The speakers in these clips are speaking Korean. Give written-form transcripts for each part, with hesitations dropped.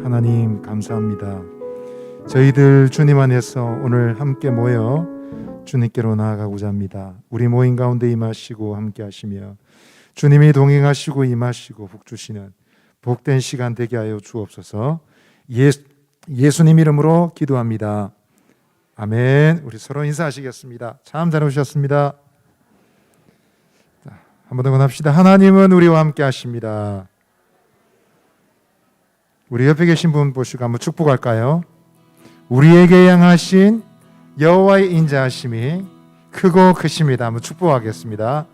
하나님 감사합니다. 저희들 주님 안에서 오늘 함께 모여 주님께로 나아가고자 합니다. 우리 모임 가운데 임하시고 함께 하시며 주님이 동행하시고 임하시고 복 주시는 복된 시간 되게 하여 주옵소서. 예수님 이름으로 기도합니다. 아멘. 우리 서로 인사하시겠습니다. 참 잘 오셨습니다. 한 번 더 합시다. 하나님은 우리와 함께 하십니다. 우리 옆에 계신 분 보시고 한번 축복할까요? 우리에게 향하신 여호와의 인자하심이 크고 크십니다. 한번 축복하겠습니다.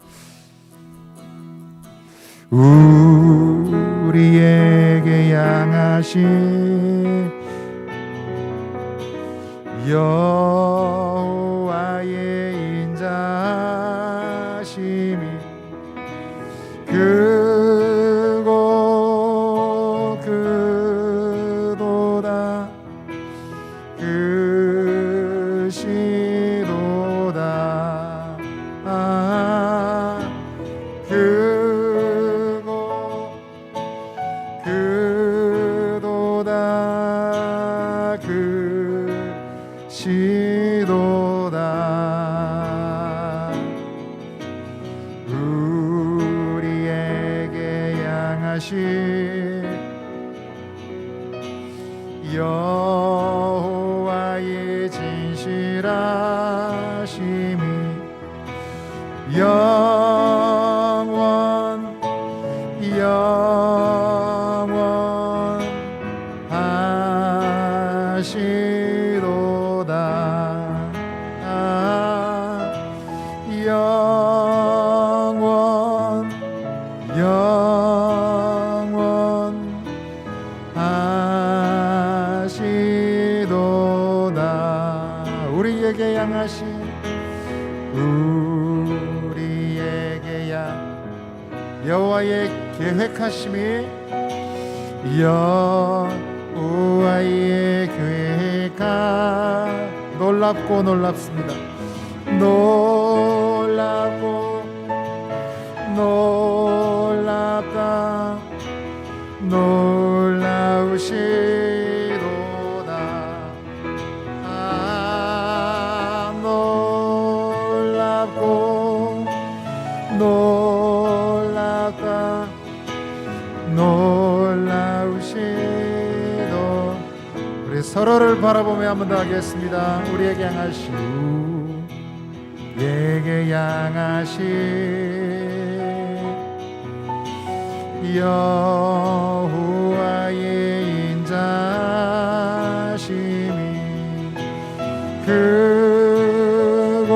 우리에게 향하신 여호와의 인자하심이 크고 크도다 크시도다 크고 크도다 크시도다 우리에게 향하신 여호와의 진실하심이 영원하시도다 영원하시도다 우리에게 향하신 우리에게 여호와의 계획하심이 여호와의 계획하 놀랍고 놀랍습니다. 놀랍고 놀랍다 놀라우시도다 놀랍고 놀랍다 놀라우시도 우리 서로를 바라보며 한 번 더 하겠습니다. 우리에게 향하신 우리에게 향하신 여호와의 인자하심이 크고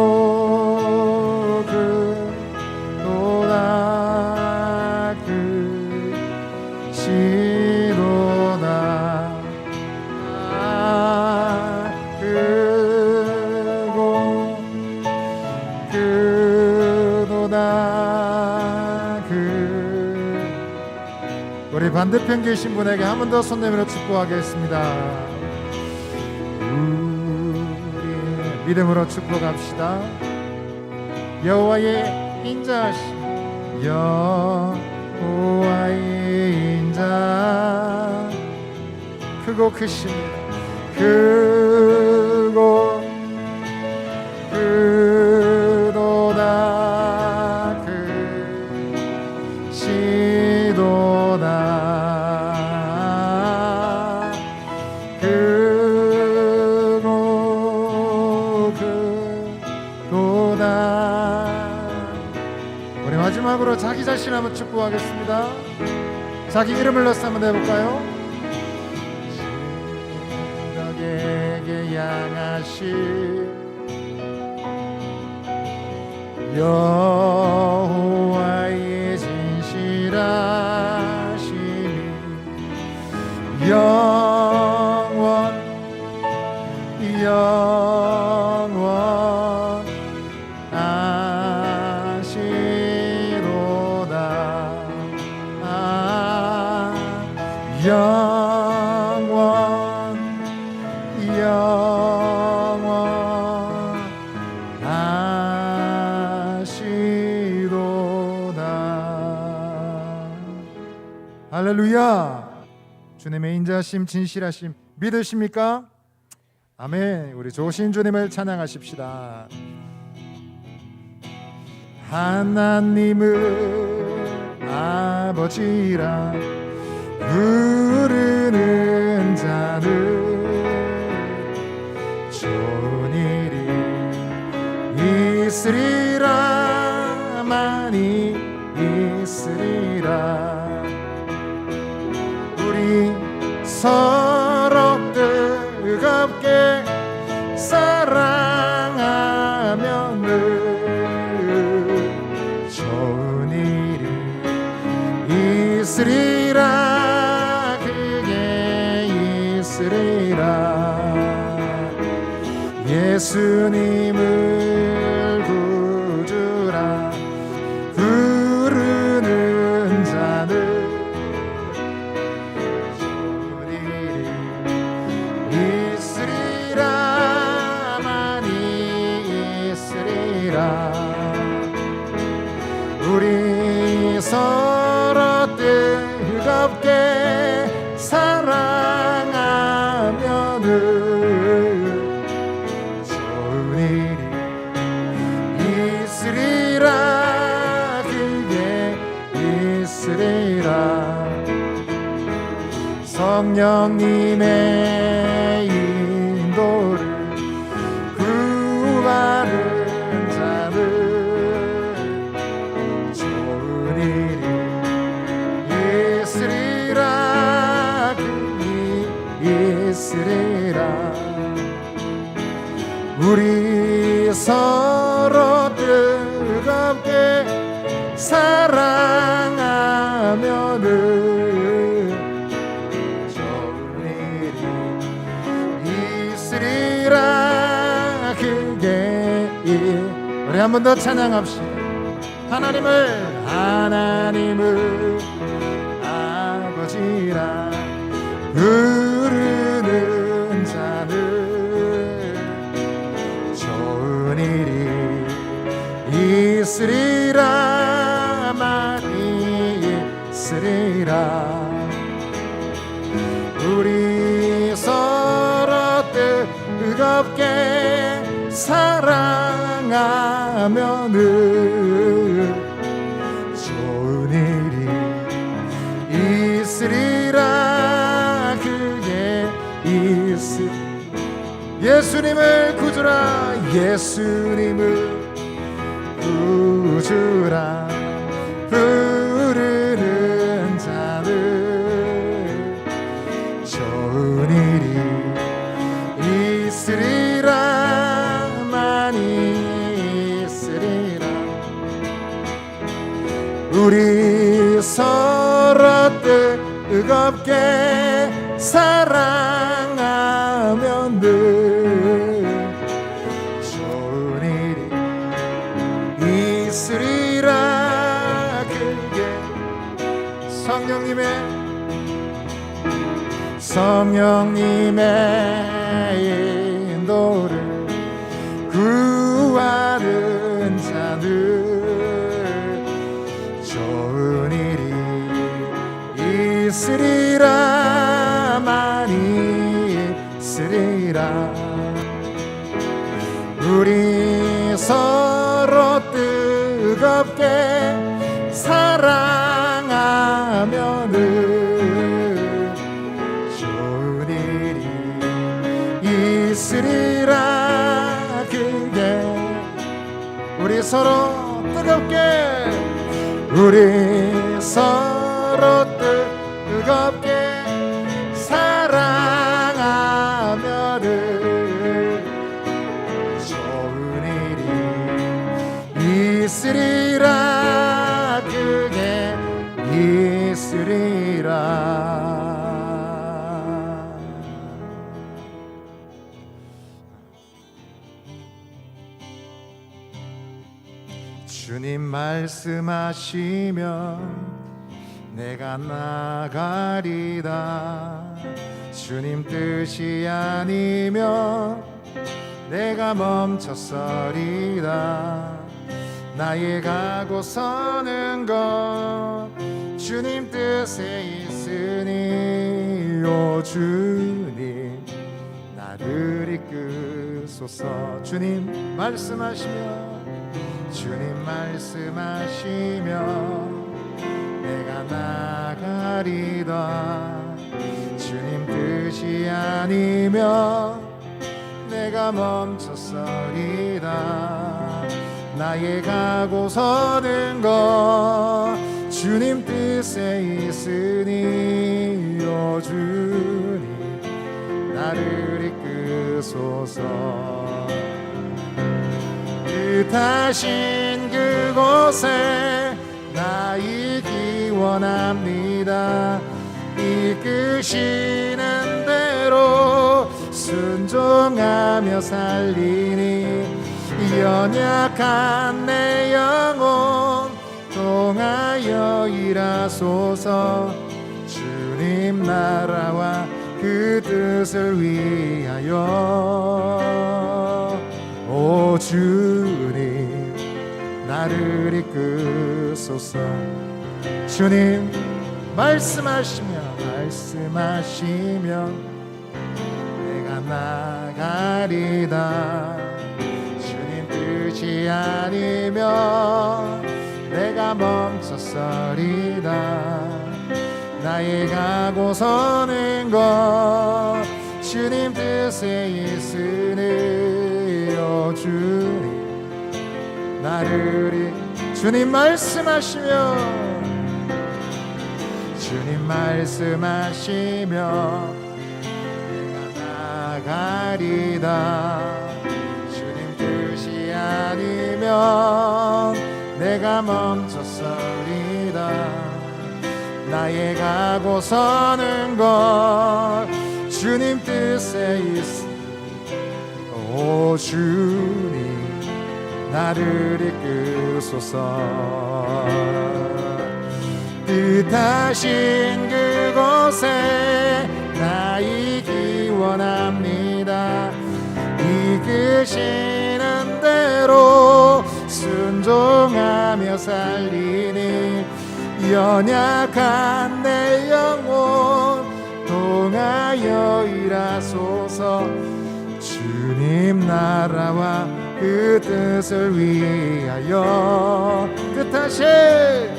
크도다 크시도다 크고 크도다 우리 반대편 계신 분에게 한 번 더 손 내밀어 축복하겠습니다. 우리 믿음으로 축복합시다. 여호와의 인자하심 여호와의 인자 크고 크십니다. 크고 크도다 크시도다 크고 크도다 우리 마지막으로 자기 자신 한번 축복하겠습니다. 자기 이름을 넣어서 한번 해볼까요? 너에게 향하신 여호와의 진실하심이 할렐루야. 주님의 인자심, 진실하심 믿으십니까? 아멘. 우리 좋으신 주님을 찬양하십시다. 하나님을 아버지라 부르는 자는 좋은 일이 있으리라. 많이 있으리라. 우리 서로 뜨겁게 사랑하면은 좋은 일이 있으리라. 그게 있으리라. 예수님을 구주라 부르는 자는 좋은 일이 있으리라. 많이 있으리라. 우리 서로 뜨겁게 사랑하면은 좋은 일이 있으리라. 그게 있으리라. 성령님의 인도를 구하는 자는 좋은 일이 있으리라. 그게 있으리라. 우리 서로 뜨겁게 사랑하면은 좋은 일이 있으리라. 그게 우리 한 번 더 찬양합시다. 하나님을 아버지라 부르는 자는 좋은 일이 있으리라. 많이 있으리라. 우리 서로 뜨겁게 사랑하면은 좋은 일이 있으리라. 그게 예수님을 구주라. 예수님을 구주라 부르는 자는 좋은 일이 있으리라. 많이 있으리라. 우리 서로 뜨겁게 사랑하면은 좋은 일이 있으리라. 그게 성령님의 인도를 구하는 자는 좋은 일이 있으리라. 많이 있으리라. 우리 서로 뜨겁게 사랑하면은 좋은 일이 있으리라. 그게 우리 서로 뜨겁게 사랑하면은 좋은 일이 있으리라. 그게 있으리라. 주님 말씀하시면 내가 나가리다. 주님 뜻이 아니면 내가 멈춰서리다. 나의 가고 서는 것 주님 뜻에 있으니 오 주님 나를 이끄소서. 주님 말씀하시며 주님 말씀하시며 내가 나가리다. 주님 뜻이 아니면 내가 멈춰서리다. 나의 가고 서는 것 주님 뜻에 있으니 오 주님 나를 이끄소서. 뜻하신 그곳에 나 있기 원합니다. 이끄시는 대로 순종하며 살리니 연약한 내 영혼 통하여 일하소서. 주님 나라와 그 뜻을 위하여 오 주님 나를 이끄소서. 주님 말씀하시며 내가 나가리다. 주님 뜻이 아니면 내가 멈춰서리다. 나의 가고 서는 것 주님 뜻에 있으니 오 주님 나를 주님 말씀하시며 내가 나가리다. 주님 뜻이 아니면 내가 멈춰서리다. 나의 가고 서는 것 주님 뜻에 있으니 오 주님 나를 이끄소서. 뜻하신 그곳에 나 있기 원합니다. 이끄시는 대로 순종하며 살리니 연약한 내 영혼 통하여 일하소서. 주님 나라와 그 뜻을 위하여 뜻하신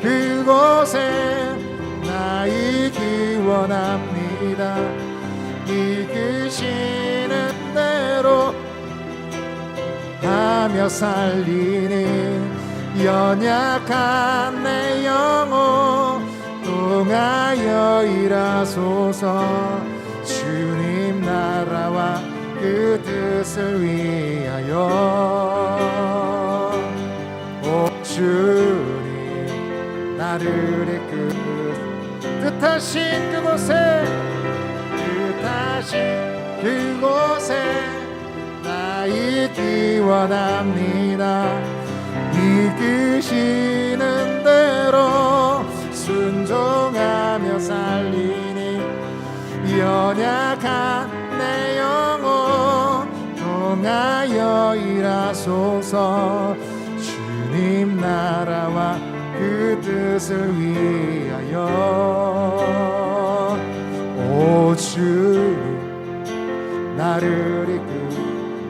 그곳에 나 있기 원합니다. 이끄시는 대로 하며 살리니 연약한 내 영혼 통하여 일하소서. 주님 나라와 그 뜻을 위하여 오 주님 나를 뜻하신 그곳에 나 있기 원합니다. 이끄시는 대로 순종하며 살리니 연약한 내 영혼 통하여 일하소서. 주님 나라와 그 뜻을 위하여 오 주님 나를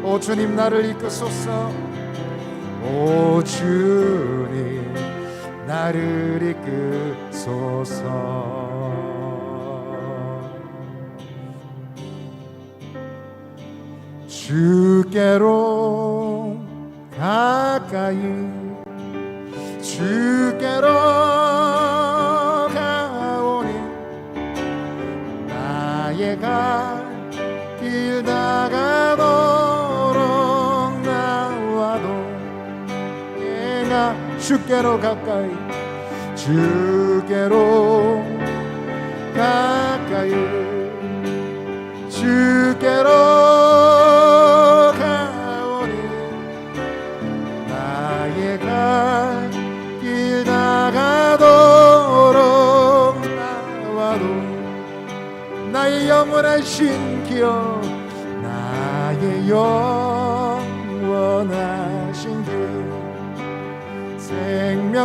오 주님 나를 이끄소서. 오 주님 나를 이끄소서. 주께로 가까이 주께로 가오니 나의 갈 길 다가도록 나와도 내가 주께로 가까이 주께로 가오니 나의 갈 길 다가도록 나와도 나의 영원하신 기억 나의 영원하신 길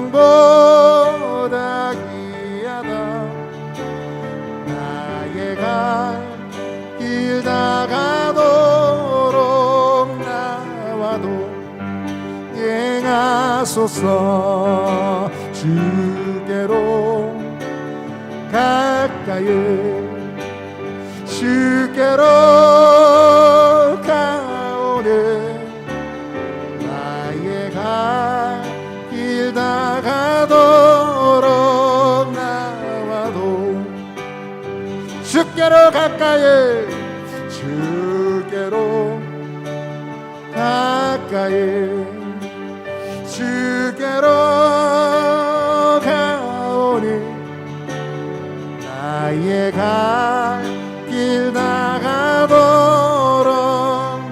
생명보다 귀하다 길 다가도록 나와도 행하소서. 주께로 가까이 주께로 가오네. 나의 갈 길 다가도록 나와도 주께로 가까이 주께로 가까이 주께로 가오니. 나의 갈 길 다가도록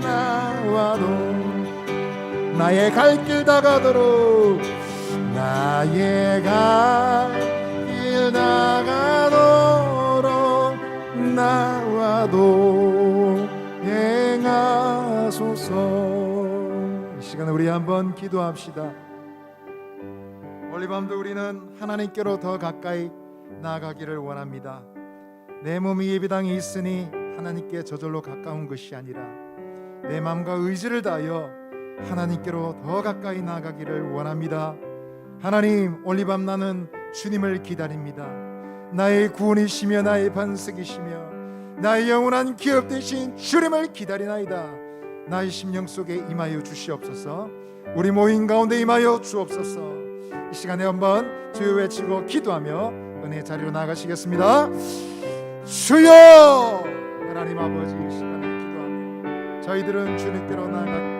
나와도 나의 갈 길 다가도록 나의 갈 길 다가도록 나와도 행하소서. 이 시간에 우리 한번 기도합시다. 오늘 밤도 우리는 하나님께로 더 가까이 나아가기를 원합니다. 내 몸이 예배당에 있으니 하나님께 저절로 가까운 것이 아니라 내 마음과 의지를 다하여 하나님께로 더 가까이 나아가기를 원합니다. 하나님, 오늘 밤 나는 주님을 기다립니다. 나의 구원이시며 나의 반석이시며 나의 영원한 기업 되신 주님을 기다리나이다. 나의 심령 속에 임하여 주시옵소서. 우리 모임 가운데 임하여 주옵소서. 이 시간에 한번 주여 외치고 기도하며 은혜 자리로 나가시겠습니다. 주여! 하나님 아버지, 이 시간에 기도하며 저희들은 주님께로 나아가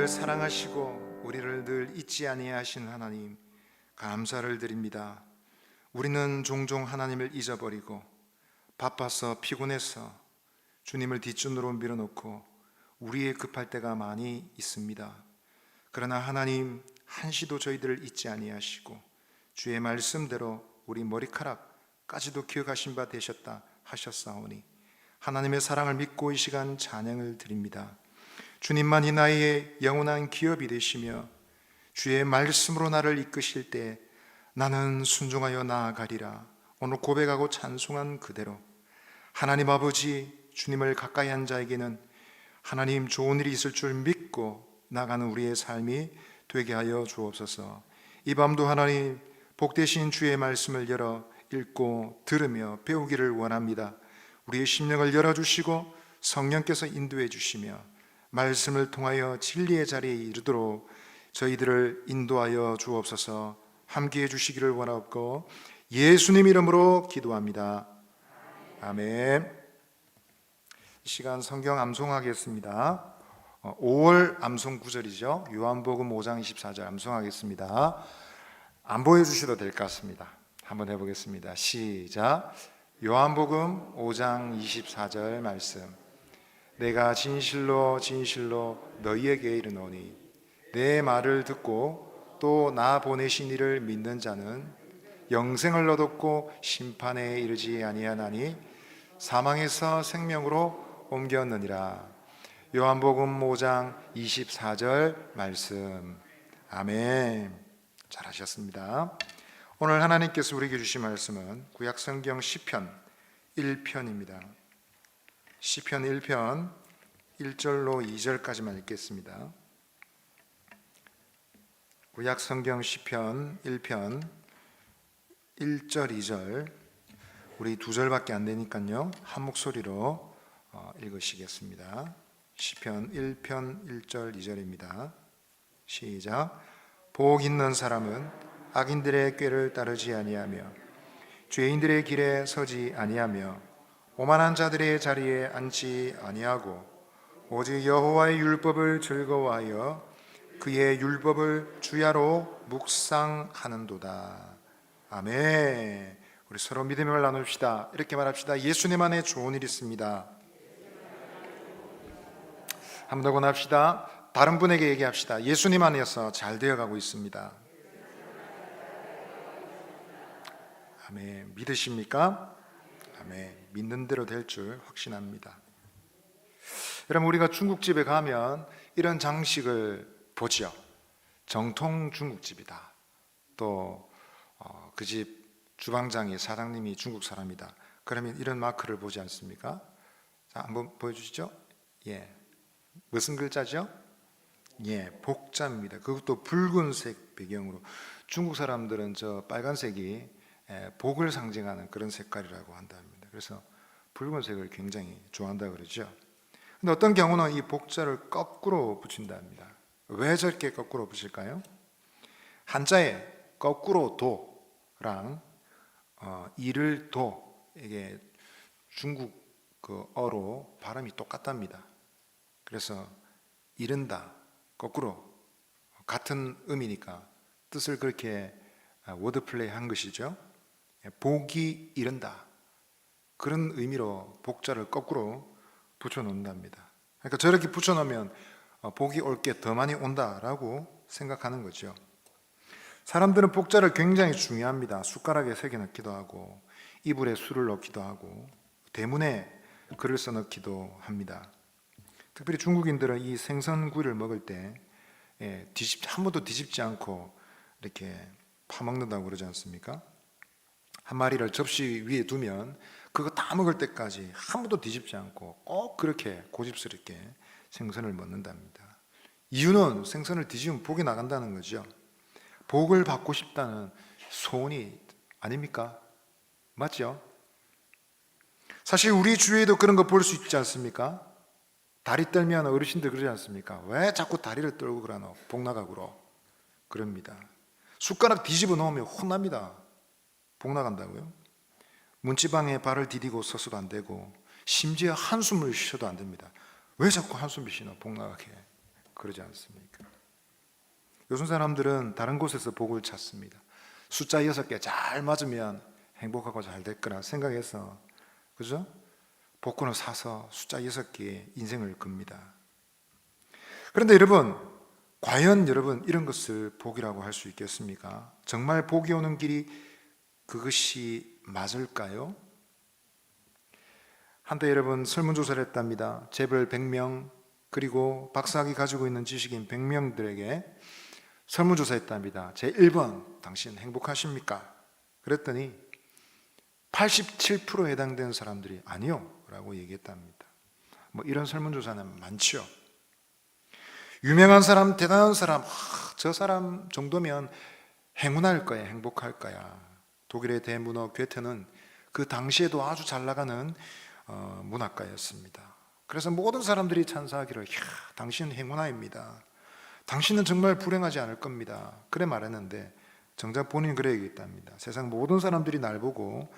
사랑하시고 우리를 늘 잊지 아니하신 하나님, 감사를 드립니다. 우리는 종종 하나님을 잊어버리고 바빠서 피곤해서 주님을 뒷전으로 밀어놓고 우리의 급할 때가 많이 있습니다. 그러나 하나님 한시도 저희들을 잊지 아니하시고 주의 말씀대로 우리 머리카락까지도 기억하신 바 되셨다 하셨사오니 하나님의 사랑을 믿고 이 시간 찬양을 드립니다. 주님만이 나의 영원한 기업이 되시며 주의 말씀으로 나를 이끄실 때 나는 순종하여 나아가리라. 오늘 고백하고 찬송한 그대로 하나님 아버지, 주님을 가까이 한 자에게는 하나님 좋은 일이 있을 줄 믿고 나가는 우리의 삶이 되게 하여 주옵소서. 이 밤도 하나님 복되신 주의 말씀을 열어 읽고 들으며 배우기를 원합니다. 우리의 심령을 열어주시고 성령께서 인도해 주시며 말씀을 통하여 진리의 자리에 이르도록 저희들을 인도하여 주옵소서. 함께해 주시기를 원하옵고 예수님 이름으로 기도합니다. 아멘. 이 시간 성경 암송하겠습니다. 5월 암송 구절이죠. 요한복음 5장 24절 암송하겠습니다. 안 보여주셔도 될 것 같습니다. 한번 해보겠습니다. 시작. 요한복음 5장 24절 말씀. 내가 진실로 진실로 너희에게 이르노니 내 말을 듣고 또 나 보내신 이를 믿는 자는 영생을 얻었고 심판에 이르지 아니하나니 사망에서 생명으로 옮겼느니라. 요한복음 5장 24절 말씀. 아멘. 잘하셨습니다. 오늘 하나님께서 우리에게 주신 말씀은 구약성경 시편 1편입니다. 시편 1편 1절로 2절까지만 읽겠습니다. 구약성경 시편 1편 1절 2절, 우리 2절밖에 안 되니까요 한 목소리로 읽으시겠습니다. 시편 1편 1절 2절입니다. 시작. 복 있는 사람은 악인들의 꾀를 따르지 아니하며 죄인들의 길에 서지 아니하며 오만한 자들의 자리에 앉지 아니하고 오직 여호와의 율법을 즐거워하여 그의 율법을 주야로 묵상하는도다. 아멘. 우리 서로 믿음을 나눕시다. 이렇게 말합시다. 예수님 안에 좋은 일이 있습니다. 한 번 더 권합시다. 다른 분에게 얘기합시다. 예수님 안에서 잘 되어가고 있습니다. 아멘. 믿으십니까? 아멘. 믿는 대로 될 줄 확신합니다. 여러분, 우리가 중국집에 가면 이런 장식을 보죠. 정통 중국집이다. 또 그 집 주방장이 사장님이 중국 사람이다. 그러면 이런 마크를 보지 않습니까? 자, 한번 보여주시죠. 예, 무슨 글자죠? 예, 복자입니다. 그것도 붉은색 배경으로. 중국 사람들은 저 빨간색이 복을 상징하는 그런 색깔이라고 한답니다. 그래서 붉은색을 굉장히 좋아한다 그러죠. 근데 어떤 경우는 이 복자를 거꾸로 붙인답니다. 왜 저렇게 거꾸로 붙일까요? 한자에 거꾸로 도랑 이를 도, 이게 중국 그 어로 발음이 똑같답니다. 그래서 이른다, 거꾸로 같은 의미니까 뜻을 그렇게 워드플레이 한 것이죠. 복이 이른다, 그런 의미로 복자를 거꾸로 붙여놓는답니다. 그러니까 저렇게 붙여놓으면 복이 올 게 더 많이 온다라고 생각하는 거죠. 사람들은 복자를 굉장히 중요합니다. 숟가락에 새겨 넣기도 하고 이불에 술을 넣기도 하고 대문에 글을 써 넣기도 합니다. 특별히 중국인들은 이 생선구이를 먹을 때 한 번도 뒤집지 않고 이렇게 파먹는다고 그러지 않습니까? 한 마리를 접시 위에 두면 그거 다 먹을 때까지 한 번도 뒤집지 않고 꼭 그렇게 고집스럽게 생선을 먹는답니다. 이유는 생선을 뒤집으면 복이 나간다는 거죠. 복을 받고 싶다는 소원이 아닙니까? 맞죠? 사실 우리 주위에도 그런 거 볼 수 있지 않습니까? 다리 떨면 어르신들 그러지 않습니까? 왜 자꾸 다리를 떨고 그러노? 복 나가구로. 그럽니다. 숟가락 뒤집어 놓으면 혼납니다. 복 나간다고요? 문지방에 발을 디디고 서서도 안 되고 심지어 한숨을 쉬어도 안 됩니다. 왜 자꾸 한숨을 쉬노? 복 나가게. 그러지 않습니까? 요즘 사람들은 다른 곳에서 복을 찾습니다. 숫자 6개 잘 맞으면 행복하고 잘 될 거라 생각해서, 그죠? 복권을 사서 숫자 6개의 인생을 겁니다. 그런데 여러분, 과연 여러분 이런 것을 복이라고 할 수 있겠습니까? 정말 복이 오는 길이 그것이 맞을까요? 한때 여러분 설문조사를 했답니다. 재벌 100명 그리고 박사학위 가지고 있는 지식인 100명들에게 설문조사했답니다. 제 1번, 당신 행복하십니까? 그랬더니 87%에 해당되는 사람들이 아니요 라고 얘기했답니다. 뭐 이런 설문조사는 많죠. 유명한 사람, 대단한 사람, 저 사람 정도면 행운할 거야, 행복할 거야. 독일의 대문호 괴테는 그 당시에도 아주 잘 나가는 문학가였습니다. 그래서 모든 사람들이 찬사하기를, 당신은 행운아입니다. 당신은 정말 불행하지 않을 겁니다. 그래 말했는데 정작 본인은 그래 얘기했답니다. 세상 모든 사람들이 날 보고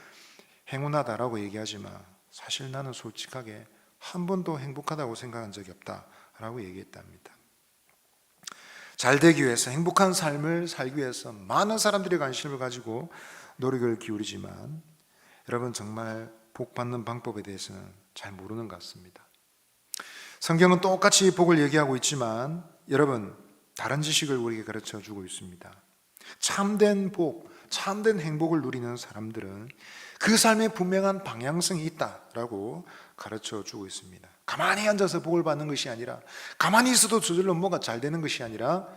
행운하다라고 얘기하지만 사실 나는 솔직하게 한 번도 행복하다고 생각한 적이 없다라고 얘기했답니다. 잘 되기 위해서, 행복한 삶을 살기 위해서 많은 사람들이 관심을 가지고 노력을 기울이지만 여러분 정말 복 받는 방법에 대해서는 잘 모르는 것 같습니다. 성경은 똑같이 복을 얘기하고 있지만 여러분 다른 지식을 우리에게 가르쳐 주고 있습니다. 참된 복, 참된 행복을 누리는 사람들은 그 삶에 분명한 방향성이 있다라고 가르쳐 주고 있습니다. 가만히 앉아서 복을 받는 것이 아니라, 가만히 있어도 저절로 뭐가 잘 되는 것이 아니라,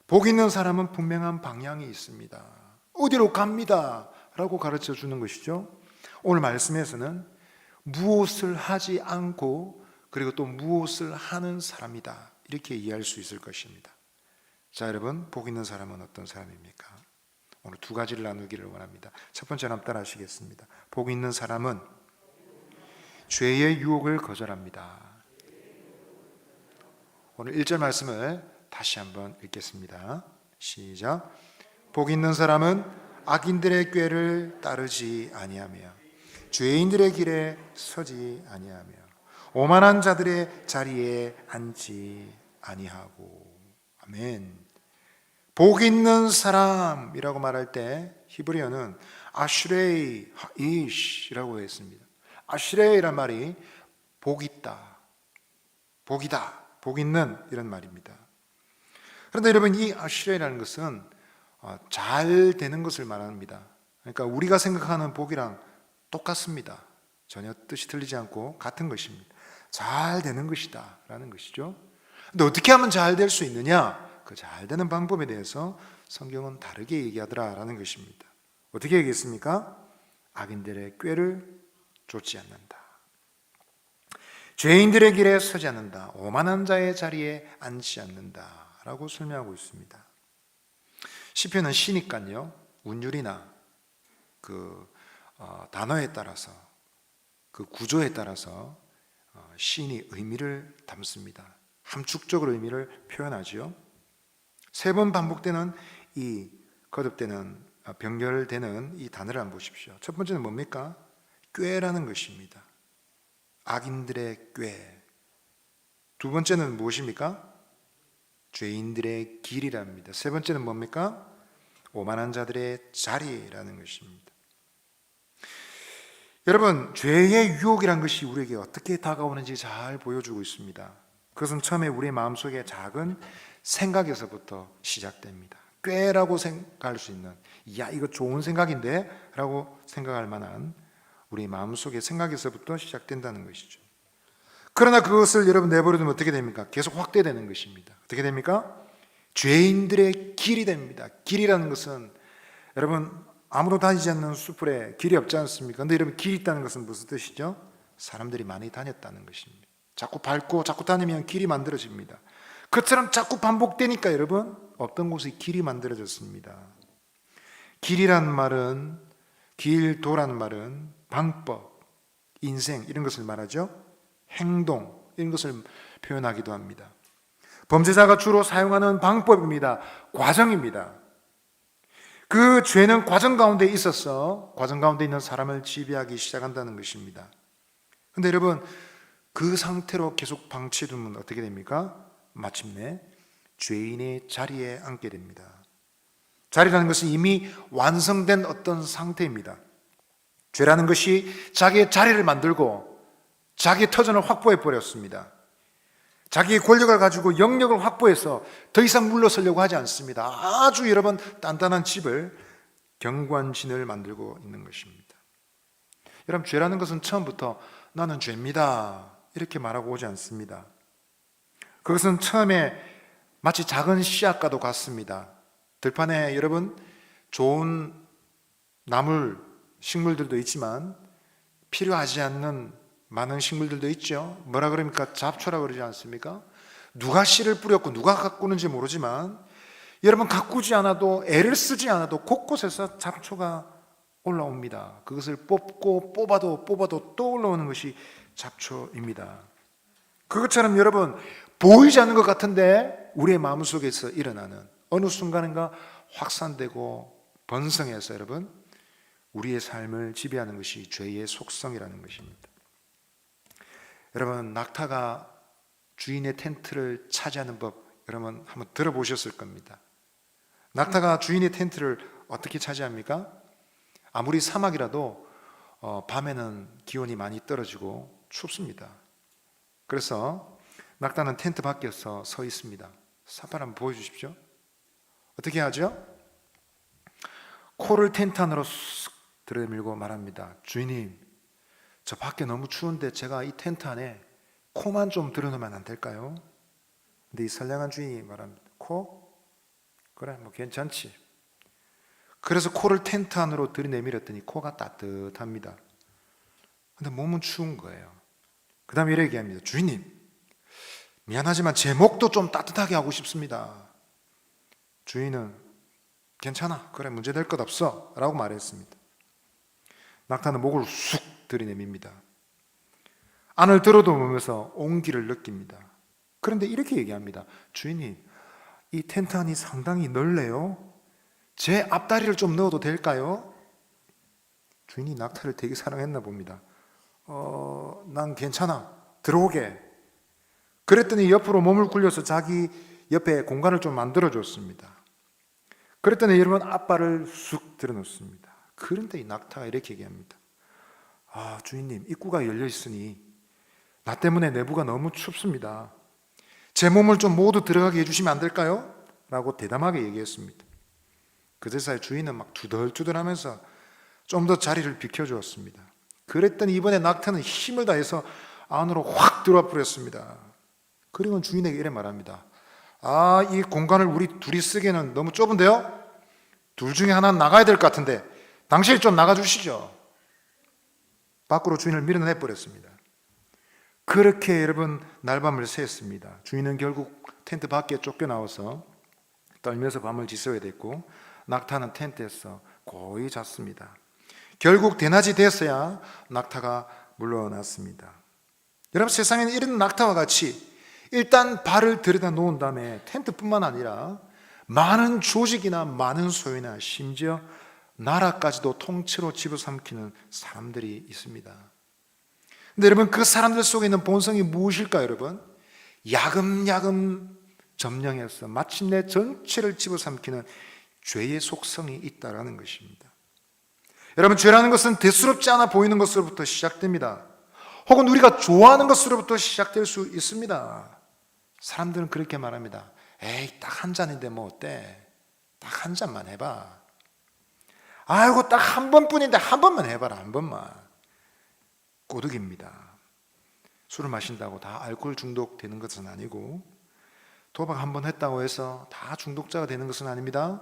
복 있는 사람은 분명한 방향이 있습니다. 어디로 갑니다 라고 가르쳐 주는 것이죠. 오늘 말씀에서는 무엇을 하지 않고 그리고 또 무엇을 하는 사람이다, 이렇게 이해할 수 있을 것입니다. 자, 여러분, 복 있는 사람은 어떤 사람입니까? 오늘 두 가지를 나누기를 원합니다. 첫 번째로 한번 따라 하시겠습니다. 복 있는 사람은 죄의 유혹을 거절합니다. 오늘 1절 말씀을 다시 한번 읽겠습니다. 시작. 복 있는 사람은 악인들의 꾀를 따르지 아니하며 죄인들의 길에 서지 아니하며 오만한 자들의 자리에 앉지 아니하고. 아멘. 복 있는 사람이라고 말할 때 히브리어는 아슈레이 하이시라고 했습니다. 아슈레이란 말이 복 있다, 복이다, 복 있는 이런 말입니다. 그런데 여러분, 이 아슈레이라는 것은 잘 되는 것을 말합니다. 그러니까 우리가 생각하는 복이랑 똑같습니다. 전혀 뜻이 틀리지 않고 같은 것입니다. 잘 되는 것이다 라는 것이죠. 근데 어떻게 하면 잘 될 수 있느냐? 그 잘 되는 방법에 대해서 성경은 다르게 얘기하더라라는 것입니다. 어떻게 얘기했습니까? 악인들의 꾀를 쫓지 않는다, 죄인들의 길에 서지 않는다, 오만한 자의 자리에 앉지 않는다 라고 설명하고 있습니다. 시편은 시니까요, 운율이나 그 단어에 따라서, 그 구조에 따라서 시인이 의미를 담습니다. 함축적으로 의미를 표현하지요. 3번 반복되는 이 거듭되는 병렬되는 이 단어를 한번 보십시오. 첫 번째는 뭡니까? 꾀라는 것입니다. 악인들의 꾀. 두 번째는 무엇입니까? 죄인들의 길이랍니다. 세 번째는 뭡니까? 오만한 자들의 자리라는 것입니다. 여러분, 죄의 유혹이란 것이 우리에게 어떻게 다가오는지 잘 보여주고 있습니다. 그것은 처음에 우리의 마음속에 작은 생각에서부터 시작됩니다. 꾀라고 생각할 수 있는, 야, 이거 좋은 생각인데? 라고 생각할 만한 우리 마음속의 생각에서부터 시작된다는 것이죠. 그러나 그것을 여러분 내버려두면 어떻게 됩니까? 계속 확대되는 것입니다. 어떻게 됩니까? 죄인들의 길이 됩니다. 길이라는 것은 여러분, 아무도 다니지 않는 숲에 길이 없지 않습니까? 그런데 여러분, 길이 있다는 것은 무슨 뜻이죠? 사람들이 많이 다녔다는 것입니다. 자꾸 밟고 자꾸 다니면 길이 만들어집니다. 그처럼 자꾸 반복되니까 여러분, 어떤 곳에 길이 만들어졌습니다. 길이란 말은, 길도라는 말은 방법, 인생 이런 것을 말하죠. 행동 이런 것을 표현하기도 합니다. 범죄자가 주로 사용하는 방법입니다. 과정입니다. 그 죄는 과정 가운데 있어서 과정 가운데 있는 사람을 지배하기 시작한다는 것입니다. 그런데 여러분, 그 상태로 계속 방치해두면 어떻게 됩니까? 마침내 죄인의 자리에 앉게 됩니다. 자리라는 것은 이미 완성된 어떤 상태입니다. 죄라는 것이 자기의 자리를 만들고 자기의 터전을 확보해 버렸습니다. 자기의 권력을 가지고 영역을 확보해서 더 이상 물러서려고 하지 않습니다. 아주 여러분 단단한 집을, 경관진을 만들고 있는 것입니다. 여러분, 죄라는 것은 처음부터 나는 죄입니다 이렇게 말하고 오지 않습니다. 그것은 처음에 마치 작은 씨앗과도 같습니다. 들판에 여러분 좋은 나물, 식물들도 있지만 필요하지 않는 많은 식물들도 있죠. 뭐라 그럽니까? 잡초라 그러지 않습니까? 누가 씨를 뿌렸고 누가 가꾸는지 모르지만 여러분, 가꾸지 않아도, 애를 쓰지 않아도 곳곳에서 잡초가 올라옵니다. 그것을 뽑고 뽑아도 또 올라오는 것이 잡초입니다. 그것처럼 여러분, 보이지 않는 것 같은데 우리의 마음속에서 일어나는, 어느 순간인가 확산되고 번성해서 여러분 우리의 삶을 지배하는 것이 죄의 속성이라는 것입니다. 여러분, 낙타가 주인의 텐트를 차지하는 법 여러분 한번 들어보셨을 겁니다. 낙타가 주인의 텐트를 어떻게 차지합니까? 아무리 사막이라도 밤에는 기온이 많이 떨어지고 춥습니다. 그래서 낙타는 텐트 밖에서 서 있습니다. 사팔 한번 보여주십시오. 어떻게 하죠? 코를 텐트 안으로 쑥 들여밀고 말합니다. 주인님, 저 밖에 너무 추운데 제가 이 텐트 안에 코만 좀 들여놓으면 안 될까요? 근데 이 선량한 주인이 말합니다. 코? 그래, 뭐 괜찮지. 그래서 코를 텐트 안으로 들이내밀었더니 코가 따뜻합니다. 근데 몸은 추운 거예요. 그 다음에 이렇게 얘기합니다. 주인님, 미안하지만 제 목도 좀 따뜻하게 하고 싶습니다. 주인은 괜찮아, 그래, 문제될 것 없어 라고 말했습니다. 낙타는 목을 쑥 들이내밉니다. 안을 들어보면서 온기를 느낍니다. 그런데 이렇게 얘기합니다. 주인님, 이 텐트 안이 상당히 넓네요. 제 앞다리를 좀 넣어도 될까요? 주인이 낙타를 되게 사랑했나 봅니다. 난 괜찮아. 들어오게. 그랬더니 옆으로 몸을 굴려서 자기 옆에 공간을 좀 만들어줬습니다. 그랬더니 여러분 앞발을 쑥 들어놓습니다. 그런데 이 낙타가 이렇게 얘기합니다. 주인님, 입구가 열려 있으니 나 때문에 내부가 너무 춥습니다. 제 몸을 좀 모두 들어가게 해주시면 안 될까요? 라고 대담하게 얘기했습니다. 그제서야 주인은 막 투덜투덜하면서 좀 더 자리를 비켜주었습니다. 그랬더니 이번에 낙타는 힘을 다해서 안으로 확 들어와 버렸습니다. 그리고 주인에게 이래 말합니다. 이 공간을 우리 둘이 쓰기에는 너무 좁은데요? 둘 중에 하나는 나가야 될 것 같은데 당신이 좀 나가주시죠. 밖으로 주인을 밀어내 버렸습니다. 그렇게 여러분 날밤을 새었습니다. 주인은 결국 텐트 밖에 쫓겨나와서 떨면서 밤을 지새워야 됐고 낙타는 텐트에서 고이 잤습니다. 결국 대낮이 됐어야 낙타가 물러났습니다. 여러분, 세상에는 이런 낙타와 같이 일단 발을 들여다 놓은 다음에 텐트뿐만 아니라 많은 조직이나 많은 소유나 심지어 나라까지도 통째로 집어삼키는 사람들이 있습니다. 근데 여러분, 그 사람들 속에 있는 본성이 무엇일까요? 여러분, 야금야금 점령해서 마침내 전체를 집어삼키는 죄의 속성이 있다라는 것입니다. 여러분, 죄라는 것은 대수롭지 않아 보이는 것으로부터 시작됩니다. 혹은 우리가 좋아하는 것으로부터 시작될 수 있습니다. 사람들은 그렇게 말합니다. 에이, 딱 한 잔인데 뭐 어때? 딱 한 잔만 해봐. 아이고, 딱 한 번뿐인데 한 번만 해봐라. 한 번만. 꼬득입니다. 술을 마신다고 다 알코올 중독되는 것은 아니고, 도박 한 번 했다고 해서 다 중독자가 되는 것은 아닙니다.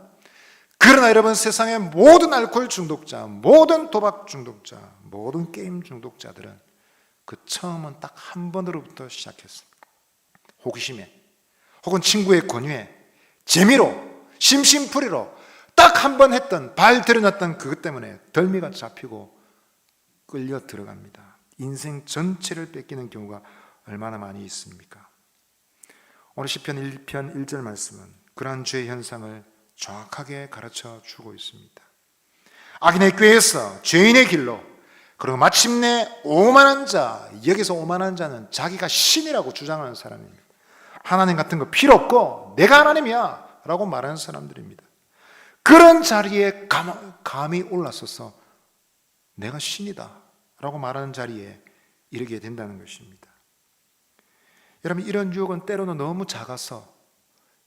그러나 여러분, 세상의 모든 알코올 중독자, 모든 도박 중독자, 모든 게임 중독자들은 그 처음은 딱 한 번으로부터 시작했습니다. 호기심에, 혹은 친구의 권유에, 재미로, 심심풀이로 딱 한 번 했던, 발 들여놨던 그것 때문에 덜미가 잡히고 끌려 들어갑니다. 인생 전체를 뺏기는 경우가 얼마나 많이 있습니까? 오늘 시편 1편 1절 말씀은 그러한 죄의 현상을 정확하게 가르쳐 주고 있습니다. 악인의 꾀에서 죄인의 길로, 그리고 마침내 오만한 자, 여기서 오만한 자는 자기가 신이라고 주장하는 사람입니다. 하나님 같은 거 필요 없고 내가 하나님이야 라고 말하는 사람들입니다. 그런 자리에 감히 올라서서 내가 신이다 라고 말하는 자리에 이르게 된다는 것입니다. 여러분, 이런 유혹은 때로는 너무 작아서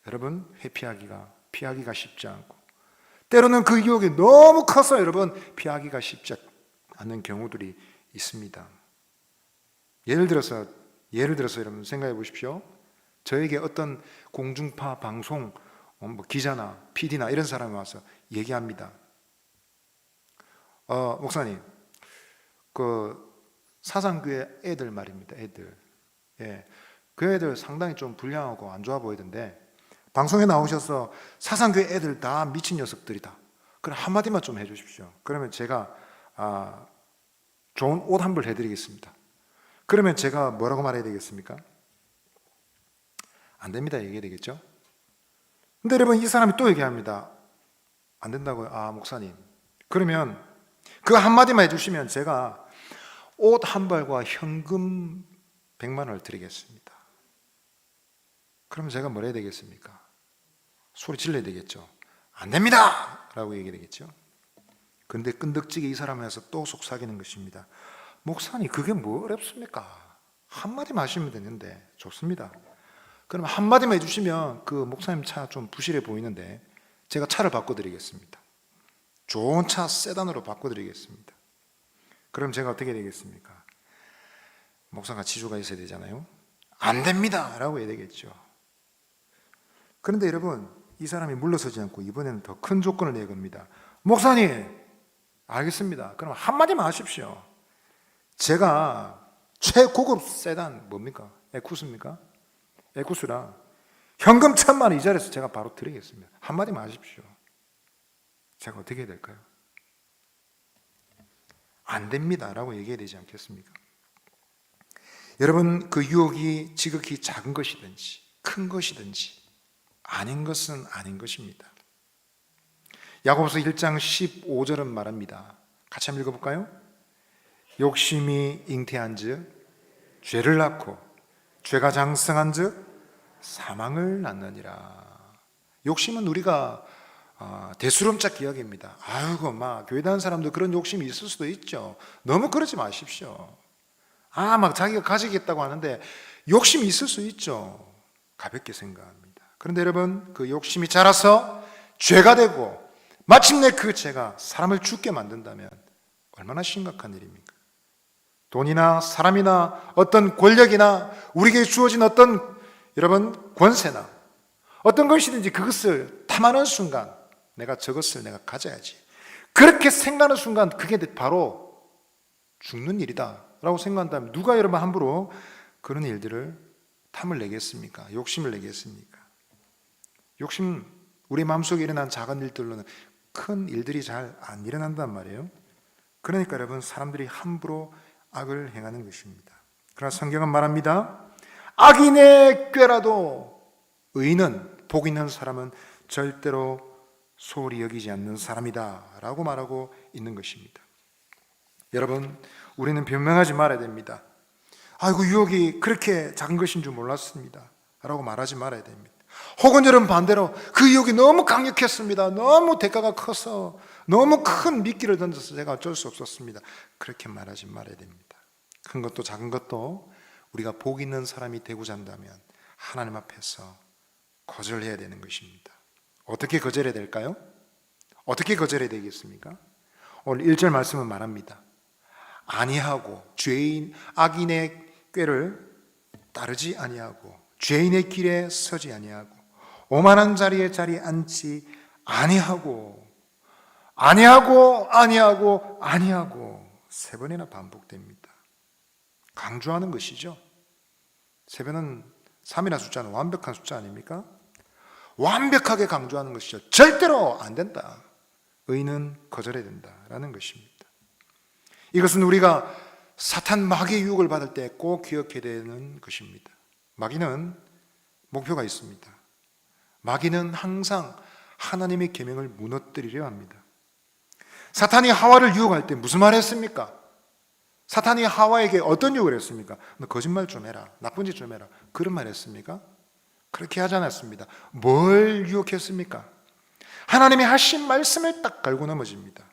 여러분 피하기가 쉽지 않고, 때로는 그 유혹이 너무 커서 여러분 피하기가 쉽지 않는 경우들이 있습니다. 예를 들어서 여러분 생각해 보십시오. 저에게 어떤 공중파 방송 기자나 PD나 이런 사람이 와서 얘기합니다. 목사님, 그 사상교회 애들 말입니다. 애들. 예. 그 애들 상당히 좀 불량하고 안 좋아 보이던데 방송에 나오셔서 사상교회 애들 다 미친 녀석들이다. 그럼 한마디만 좀 해주십시오. 그러면 제가 좋은 옷 한 벌 해드리겠습니다. 그러면 제가 뭐라고 말해야 되겠습니까? 안 됩니다 얘기해야 되겠죠? 근데 여러분, 이 사람이 또 얘기합니다. 안 된다고요? 목사님, 그러면 그 한마디만 해주시면 제가 옷 한 벌과 현금 100만 원을 드리겠습니다. 그러면 제가 뭐라 해야 되겠습니까? 소리 질러야 되겠죠. 안 됩니다! 라고 얘기해야 되겠죠. 그런데 끈덕지게 이 사람에 서 또 속삭이는 것입니다. 목사님, 그게 뭐 어렵습니까? 한마디만 하시면 되는데. 좋습니다. 그럼 한마디만 해주시면 그 목사님 차 좀 부실해 보이는데 제가 차를 바꿔드리겠습니다. 좋은 차 세단으로 바꿔드리겠습니다. 그럼 제가 어떻게 되겠습니까? 목사가 지주가 있어야 되잖아요. 안 됩니다! 라고 해야 되겠죠. 그런데 여러분, 이 사람이 물러서지 않고 이번에는 더 큰 조건을 내겁니다. 목사님, 알겠습니다. 그럼 한마디만 하십시오. 제가 최고급 세단 뭡니까? 에쿠스입니까? 에쿠스라 현금 1,000만 원 이 자리에서 제가 바로 드리겠습니다. 한마디만 하십시오. 제가 어떻게 해야 될까요? 안 됩니다 라고 얘기해야 되지 않겠습니까? 여러분, 그 유혹이 지극히 작은 것이든지 큰 것이든지 아닌 것은 아닌 것입니다. 야고보서 1장 15절은 말합니다. 같이 한번 읽어볼까요? 욕심이 잉태한 즉 죄를 낳고 죄가 장성한 즉 사망을 낳느니라. 욕심은 우리가 대수롭자 기억입니다. 아이고 막 교회 다니는 사람들 그런 욕심이 있을 수도 있죠. 너무 그러지 마십시오. 막 자기가 가지겠다고 하는데 욕심이 있을 수 있죠. 가볍게 생각합니다. 그런데 여러분, 그 욕심이 자라서 죄가 되고 마침내 그 죄가 사람을 죽게 만든다면 얼마나 심각한 일입니까? 돈이나 사람이나 어떤 권력이나 우리에게 주어진 어떤 여러분 권세나 어떤 것이든지 그것을 탐하는 순간 내가 저것을 내가 가져야지, 그렇게 생각하는 순간 그게 바로 죽는 일이다 라고 생각한다면 누가 여러분 함부로 그런 일들을 탐을 내겠습니까? 욕심을 내겠습니까? 욕심, 우리 마음속에 일어난 작은 일들로는 큰 일들이 잘 안 일어난단 말이에요. 그러니까 여러분, 사람들이 함부로 악을 행하는 것입니다. 그러나 성경은 말합니다. 악인의 꾀라도 의인은, 복 있는 사람은 절대로 소홀히 여기지 않는 사람이다 라고 말하고 있는 것입니다. 여러분, 우리는 변명하지 말아야 됩니다. 아이고 유혹이 그렇게 작은 것인 줄 몰랐습니다 라고 말하지 말아야 됩니다. 혹은 여러분 반대로 그 유혹이 너무 강력했습니다, 너무 대가가 커서 너무 큰 미끼를 던져서 제가 어쩔 수 없었습니다, 그렇게 말하지 말아야 됩니다. 큰 것도 작은 것도 우리가 복 있는 사람이 되고자 한다면 하나님 앞에서 거절해야 되는 것입니다. 어떻게 거절해야 될까요? 어떻게 거절해야 되겠습니까? 오늘 1절 말씀은 말합니다. 아니하고 죄인 악인의 꾀를 따르지 아니하고 죄인의 길에 서지 아니하고 오만한 자리에 자리에 앉지 아니하고 세 번이나 반복됩니다. 강조하는 것이죠. 세 번은 3이라는 숫자는 완벽한 숫자 아닙니까? 완벽하게 강조하는 것이죠. 절대로 안 된다. 의인은 거절해야 된다라는 것입니다. 이것은 우리가 사탄 마귀의 유혹을 받을 때 꼭 기억해야 되는 것입니다. 마귀는 목표가 있습니다. 마귀는 항상 하나님의 계명을 무너뜨리려 합니다. 사탄이 하와를 유혹할 때 무슨 말 했습니까? 사탄이 하와에게 어떤 유혹을 했습니까? 너 거짓말 좀 해라, 나쁜 짓 좀 해라, 그런 말 했습니까? 그렇게 하지 않았습니다. 뭘 유혹했습니까? 하나님이 하신 말씀을 딱 갈고 넘어집니다.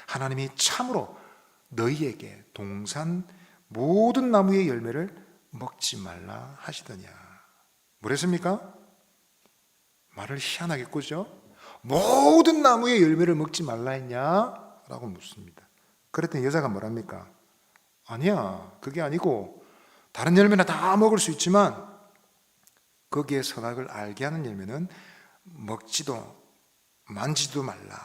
하나님이 참으로 너희에게 동산 모든 나무의 열매를 먹지 말라 하시더냐. 뭐랬습니까? 말을 희한하게 꾸죠. 모든 나무의 열매를 먹지 말라 했냐? 라고 묻습니다. 그랬더니 여자가 뭐랍니까? 아니야, 그게 아니고 다른 열매는 다 먹을 수 있지만 거기에 선악을 알게 하는 열매는 먹지도 만지지도 말라.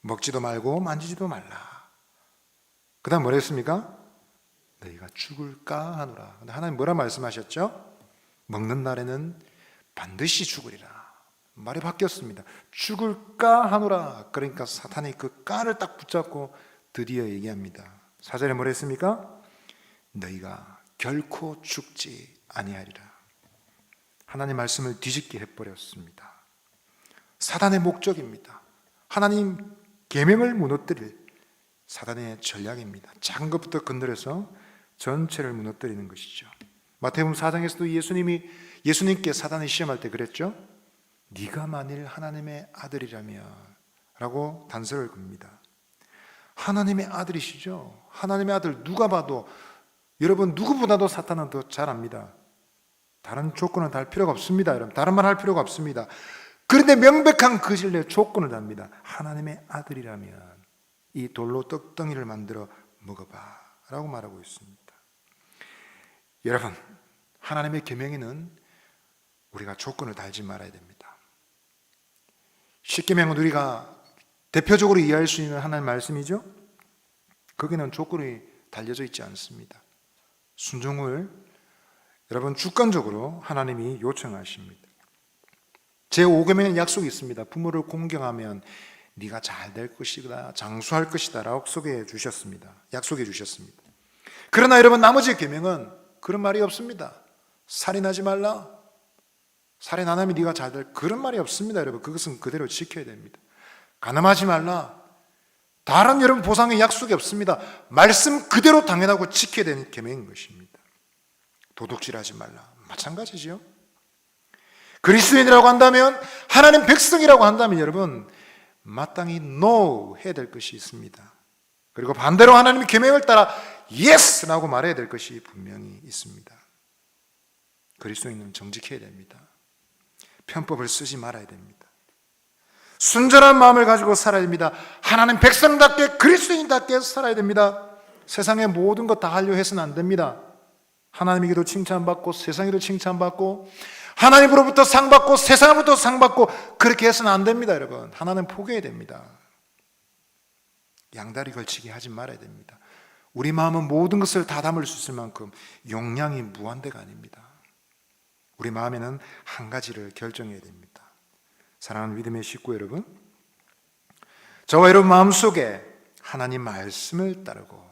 먹지도 말고 만지지도 말라. 그 다음 뭐라 했습니까? 너희가 죽을까 하노라. 근데 하나님 뭐라 말씀하셨죠? 먹는 날에는 반드시 죽으리라. 말이 바뀌었습니다. 죽을까 하노라. 그러니까 사탄이 그 까를 딱 붙잡고 드디어 얘기합니다. 4절에 뭐라 했습니까? 너희가 결코 죽지 아니하리라. 하나님 말씀을 뒤집게 해버렸습니다. 사단의 목적입니다. 하나님 계명을 무너뜨릴 사단의 전략입니다. 작은 것부터 건드려서 전체를 무너뜨리는 것이죠. 마태복음 4장에서도 예수님께 사단이 시험할 때 그랬죠. 네가 만일 하나님의 아들이라면 라고 단서를 겁니다. 하나님의 아들이시죠. 하나님의 아들 누가 봐도, 여러분 누구보다도 사탄은 더 잘 압니다. 다른 조건은 달 필요가 없습니다. 여러분 다른 말 할 필요가 없습니다. 그런데 명백한 그 진리의 조건을 답니다. 하나님의 아들이라면 이 돌로 떡덩이를 만들어 먹어봐 라고 말하고 있습니다. 여러분, 하나님의 계명에는 우리가 조건을 달지 말아야 됩니다. 십계명은 우리가 대표적으로 이해할 수 있는 하나님의 말씀이죠. 거기는 조건이 달려져 있지 않습니다. 순종을 여러분 주관적으로 하나님이 요청하십니다. 제5계명에는 약속이 있습니다. 부모를 공경하면 네가 잘 될 것이다, 장수할 것이다 라고 약속해 주셨습니다. 그러나 여러분 나머지 계명은 그런 말이 없습니다. 살인하지 말라, 살인 안 하면 네가 잘 될, 그런 말이 없습니다. 여러분 그것은 그대로 지켜야 됩니다. 간음하지 말라. 다른 여러분 보상의 약속이 없습니다. 말씀 그대로 당연하고 지켜야 되는 계명인 것입니다. 도둑질하지 말라. 마찬가지죠. 그리스도인이라고 한다면, 하나님 백성이라고 한다면 여러분 마땅히 no 해야 될 것이 있습니다. 그리고 반대로 하나님의 계명을 따라 yes라고 말해야 될 것이 분명히 있습니다. 그리스도인은 정직해야 됩니다. 편법을 쓰지 말아야 됩니다. 순전한 마음을 가지고 살아야 됩니다. 하나님 백성답게 그리스도인답게 살아야 됩니다. 세상의 모든 것 다 하려 해서는 안 됩니다. 하나님에게도 칭찬받고 세상에도 칭찬받고 하나님으로부터 상받고 세상으로부터 상받고 그렇게 해서는 안 됩니다. 여러분, 하나님 포기해야 됩니다. 양다리 걸치기 하지 말아야 됩니다. 우리 마음은 모든 것을 다 담을 수 있을 만큼 용량이 무한대가 아닙니다. 우리 마음에는 한 가지를 결정해야 됩니다. 사랑하는 믿음의 식구 여러분, 저와 여러분 마음속에 하나님 말씀을 따르고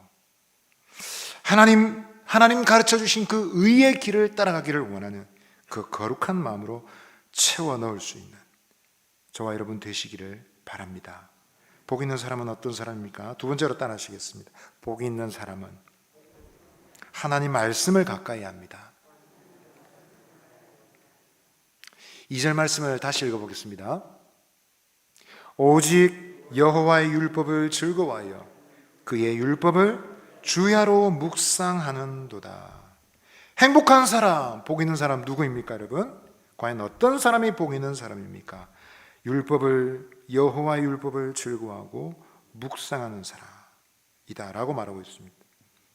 하나님 가르쳐 주신 그 의의 길을 따라가기를 원하는 그 거룩한 마음으로 채워 넣을 수 있는 저와 여러분 되시기를 바랍니다. 복 있는 사람은 어떤 사람입니까? 두 번째로 따라하시겠습니다. 복 있는 사람은 하나님 말씀을 가까이 합니다. 2절 말씀을 다시 읽어보겠습니다. 오직 여호와의 율법을 즐거워하여 그의 율법을 주야로 묵상하는도다. 행복한 사람, 복 있는 사람 누구입니까 여러분? 과연 어떤 사람이 복 있는 사람입니까? 여호와의 율법을 즐거워하고 묵상하는 사람이다 라고 말하고 있습니다.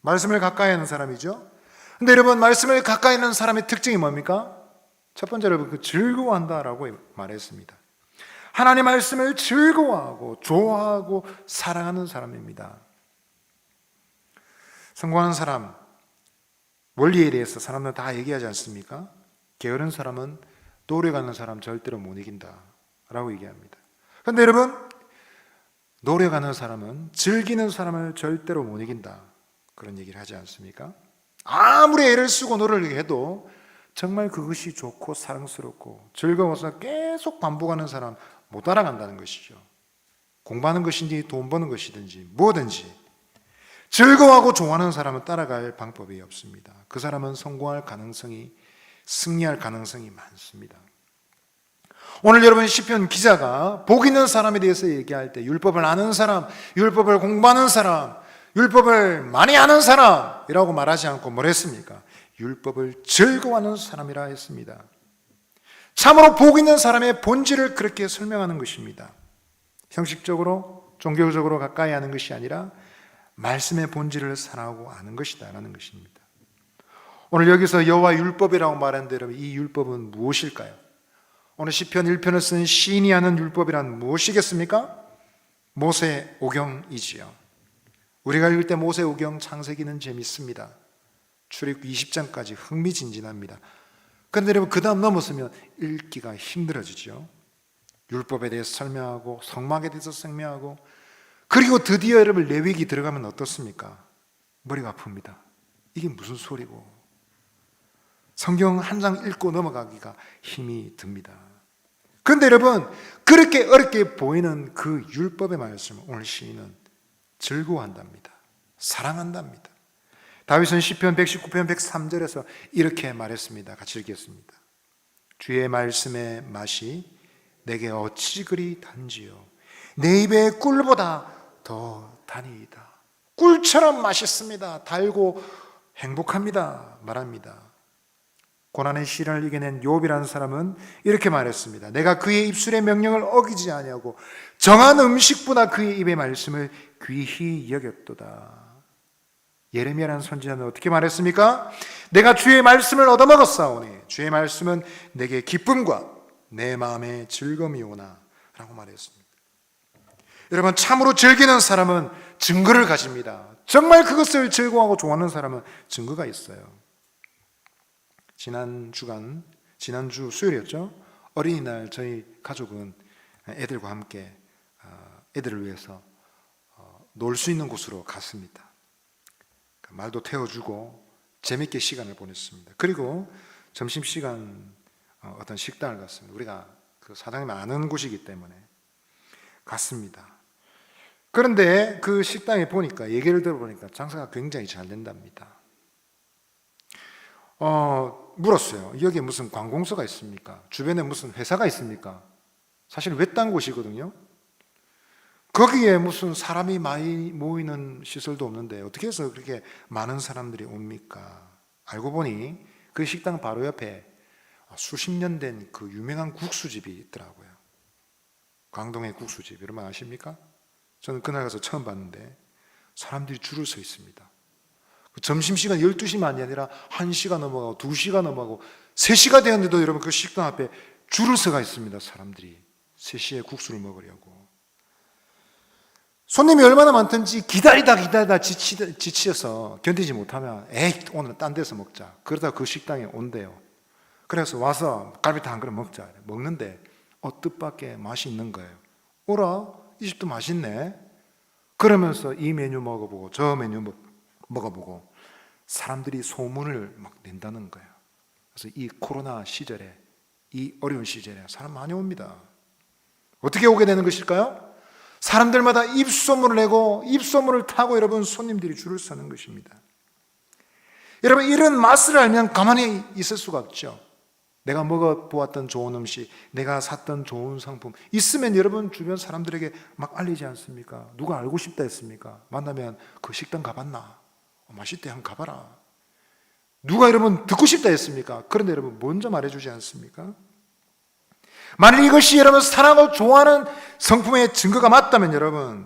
말씀을 가까이 하는 사람이죠. 근데 여러분, 말씀을 가까이 하는 사람의 특징이 뭡니까? 첫 번째로 그 즐거워한다라고 말했습니다. 하나님 말씀을 즐거워하고 좋아하고 사랑하는 사람입니다. 성공하는 사람, 원리에 대해서 사람들 다 얘기하지 않습니까? 게으른 사람은 노력하는 사람 절대로 못 이긴다 라고 얘기합니다. 그런데 여러분, 노력하는 사람은 즐기는 사람을 절대로 못 이긴다, 그런 얘기를 하지 않습니까? 아무리 애를 쓰고 노력을 해도 정말 그것이 좋고 사랑스럽고 즐거워서 계속 반복하는 사람 못 따라간다는 것이죠. 공부하는 것인지 돈 버는 것이든지 뭐든지 즐거워하고 좋아하는 사람은 따라갈 방법이 없습니다. 그 사람은 성공할 가능성이, 승리할 가능성이 많습니다. 오늘 여러분 시편 기자가 복 있는 사람에 대해서 얘기할 때 율법을 아는 사람, 율법을 공부하는 사람, 율법을 많이 아는 사람이라고 말하지 않고 뭘 했습니까? 율법을 즐거워하는 사람이라 했습니다. 참으로 복 있는 사람의 본질을 그렇게 설명하는 것입니다. 형식적으로 종교적으로 가까이 하는 것이 아니라 말씀의 본질을 사랑하고 아는 것이다 라는 것입니다. 오늘 여기서 여호와 율법이라고 말하는데 여러분, 이 율법은 무엇일까요? 오늘 시편 1편을 쓴 시인이 하는 율법이란 무엇이겠습니까? 모세 오경이지요. 우리가 읽을 때 모세 오경 창세기는 재밌습니다. 출애굽기 20장까지 흥미진진합니다. 그런데 여러분, 그 다음 넘어서면 읽기가 힘들어지죠. 율법에 대해서 설명하고 성막에 대해서 설명하고, 그리고 드디어 여러분 레위기 들어가면 어떻습니까? 머리가 아픕니다. 이게 무슨 소리고, 성경 한 장 읽고 넘어가기가 힘이 듭니다. 그런데 여러분, 그렇게 어렵게 보이는 그 율법의 말씀을 오늘 시인은 즐거워한답니다. 사랑한답니다. 다윗은 시편 119편 103절에서 이렇게 말했습니다. 같이 읽겠습니다. 주의 말씀의 맛이 내게 어찌 그리 단지요, 내 입에 꿀보다 더 다니이다. 꿀처럼 맛있습니다. 달고 행복합니다 말합니다. 고난의 시련을 이겨낸 욥이라는 사람은 이렇게 말했습니다. 내가 그의 입술의 명령을 어기지 아니하고 정한 음식보다 그의 입의 말씀을 귀히 여겼도다. 예레미야라는 선지자는 어떻게 말했습니까? 내가 주의 말씀을 얻어먹었사오니 주의 말씀은 내게 기쁨과 내 마음의 즐거움이오나 라고 말했습니다. 여러분, 참으로 즐기는 사람은 증거를 가집니다. 정말 그것을 즐거워하고 좋아하는 사람은 증거가 있어요. 지난주 수요일이었죠? 어린이날 저희 가족은 애들과 함께 애들을 위해서 놀 수 있는 곳으로 갔습니다. 말도 태워주고 재밌게 시간을 보냈습니다. 그리고 점심시간 어떤 식당을 갔습니다. 우리가 그 사장님 아는 곳이기 때문에. 갔습니다. 그런데 그 식당에 보니까, 얘기를 들어보니까 장사가 굉장히 잘 된답니다. 물었어요. 여기에 무슨 관공서가 있습니까? 주변에 무슨 회사가 있습니까? 사실 외딴 곳이거든요. 거기에 무슨 사람이 많이 모이는 시설도 없는데 어떻게 해서 그렇게 많은 사람들이 옵니까? 알고 보니 그 식당 바로 옆에 수십 년 된 그 유명한 국수집이 있더라고요. 광동의 국수집, 여러분 아십니까? 저는 그날 가서 처음 봤는데 사람들이 줄을 서 있습니다. 점심시간 12시만이 아니라 1시가 넘어가고 2시가 넘어가고 3시가 되었는데도 여러분 그 식당 앞에 줄을 서가 있습니다. 사람들이 3시에 국수를 먹으려고. 손님이 얼마나 많든지 기다리다 지쳐서 견디지 못하면 오늘은 딴 데서 먹자. 그러다 그 식당에 온대요. 그래서 와서 갈비탕 한 그릇 먹자. 먹는데 뜻밖의 맛이 있는 거예요. 오라, 이 집도 맛있네. 그러면서 이 메뉴 먹어보고 저 메뉴 먹어보고 사람들이 소문을 막 낸다는 거예요. 그래서 이 코로나 시절에, 이 어려운 시절에 사람 많이 옵니다. 어떻게 오게 되는 것일까요? 사람들마다 입소문을 내고 입소문을 타고 여러분 손님들이 줄을 서는 것입니다. 여러분 이런 맛을 알면 가만히 있을 수가 없죠. 내가 먹어보았던 좋은 음식, 내가 샀던 좋은 상품 있으면 여러분 주변 사람들에게 막 알리지 않습니까? 누가 알고 싶다 했습니까? 만나면 그 식당 가봤나? 맛있대, 한번 가봐라. 누가 여러분 듣고 싶다 했습니까? 그런데 여러분 먼저 말해주지 않습니까? 만일 이것이 여러분 사랑하고 좋아하는 성품의 증거가 맞다면 여러분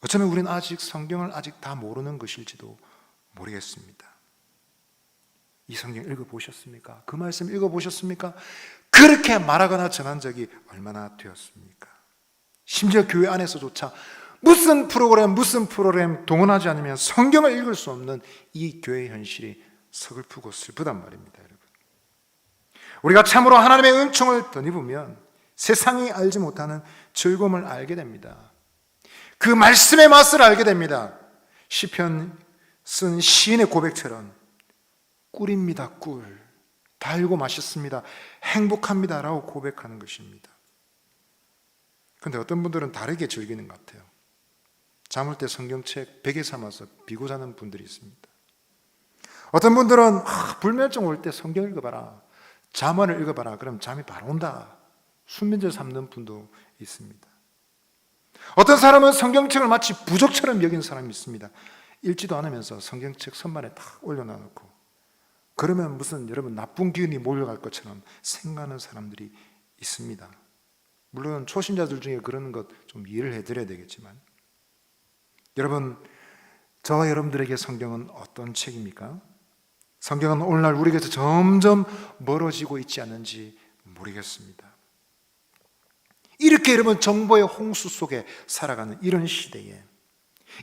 어쩌면 우리는 아직 성경을 아직 다 모르는 것일지도 모르겠습니다. 이 성경 읽어보셨습니까? 그 말씀 읽어보셨습니까? 그렇게 말하거나 전한 적이 얼마나 되었습니까? 심지어 교회 안에서조차 무슨 프로그램 동원하지 않으면 성경을 읽을 수 없는 이 교회 현실이 서글프고 슬프단 말입니다. 여러분, 우리가 참으로 하나님의 은총을 덧입으면 세상이 알지 못하는 즐거움을 알게 됩니다. 그 말씀의 맛을 알게 됩니다. 시편 쓴 시인의 고백처럼 꿀입니다. 꿀, 달고 맛있습니다, 행복합니다 라고 고백하는 것입니다. 그런데 어떤 분들은 다르게 즐기는 것 같아요. 잠올 때 성경책 베개 삼아서 비고 자는 분들이 있습니다. 어떤 분들은 불면증 올 때 성경 읽어봐라, 잠언을 읽어봐라, 그럼 잠이 바로 온다, 수면제 삼는 분도 있습니다. 어떤 사람은 성경책을 마치 부적처럼 여기는 사람이 있습니다. 읽지도 않으면서 성경책 선반에 딱 올려놔놓고 그러면 무슨 여러분 나쁜 기운이 몰려갈 것처럼 생각하는 사람들이 있습니다. 물론 초신자들 중에 그런 것 좀 이해를 해드려야 되겠지만 여러분, 저와 여러분들에게 성경은 어떤 책입니까? 성경은 오늘날 우리에게서 점점 멀어지고 있지 않는지 모르겠습니다. 이렇게 여러분 정보의 홍수 속에 살아가는 이런 시대에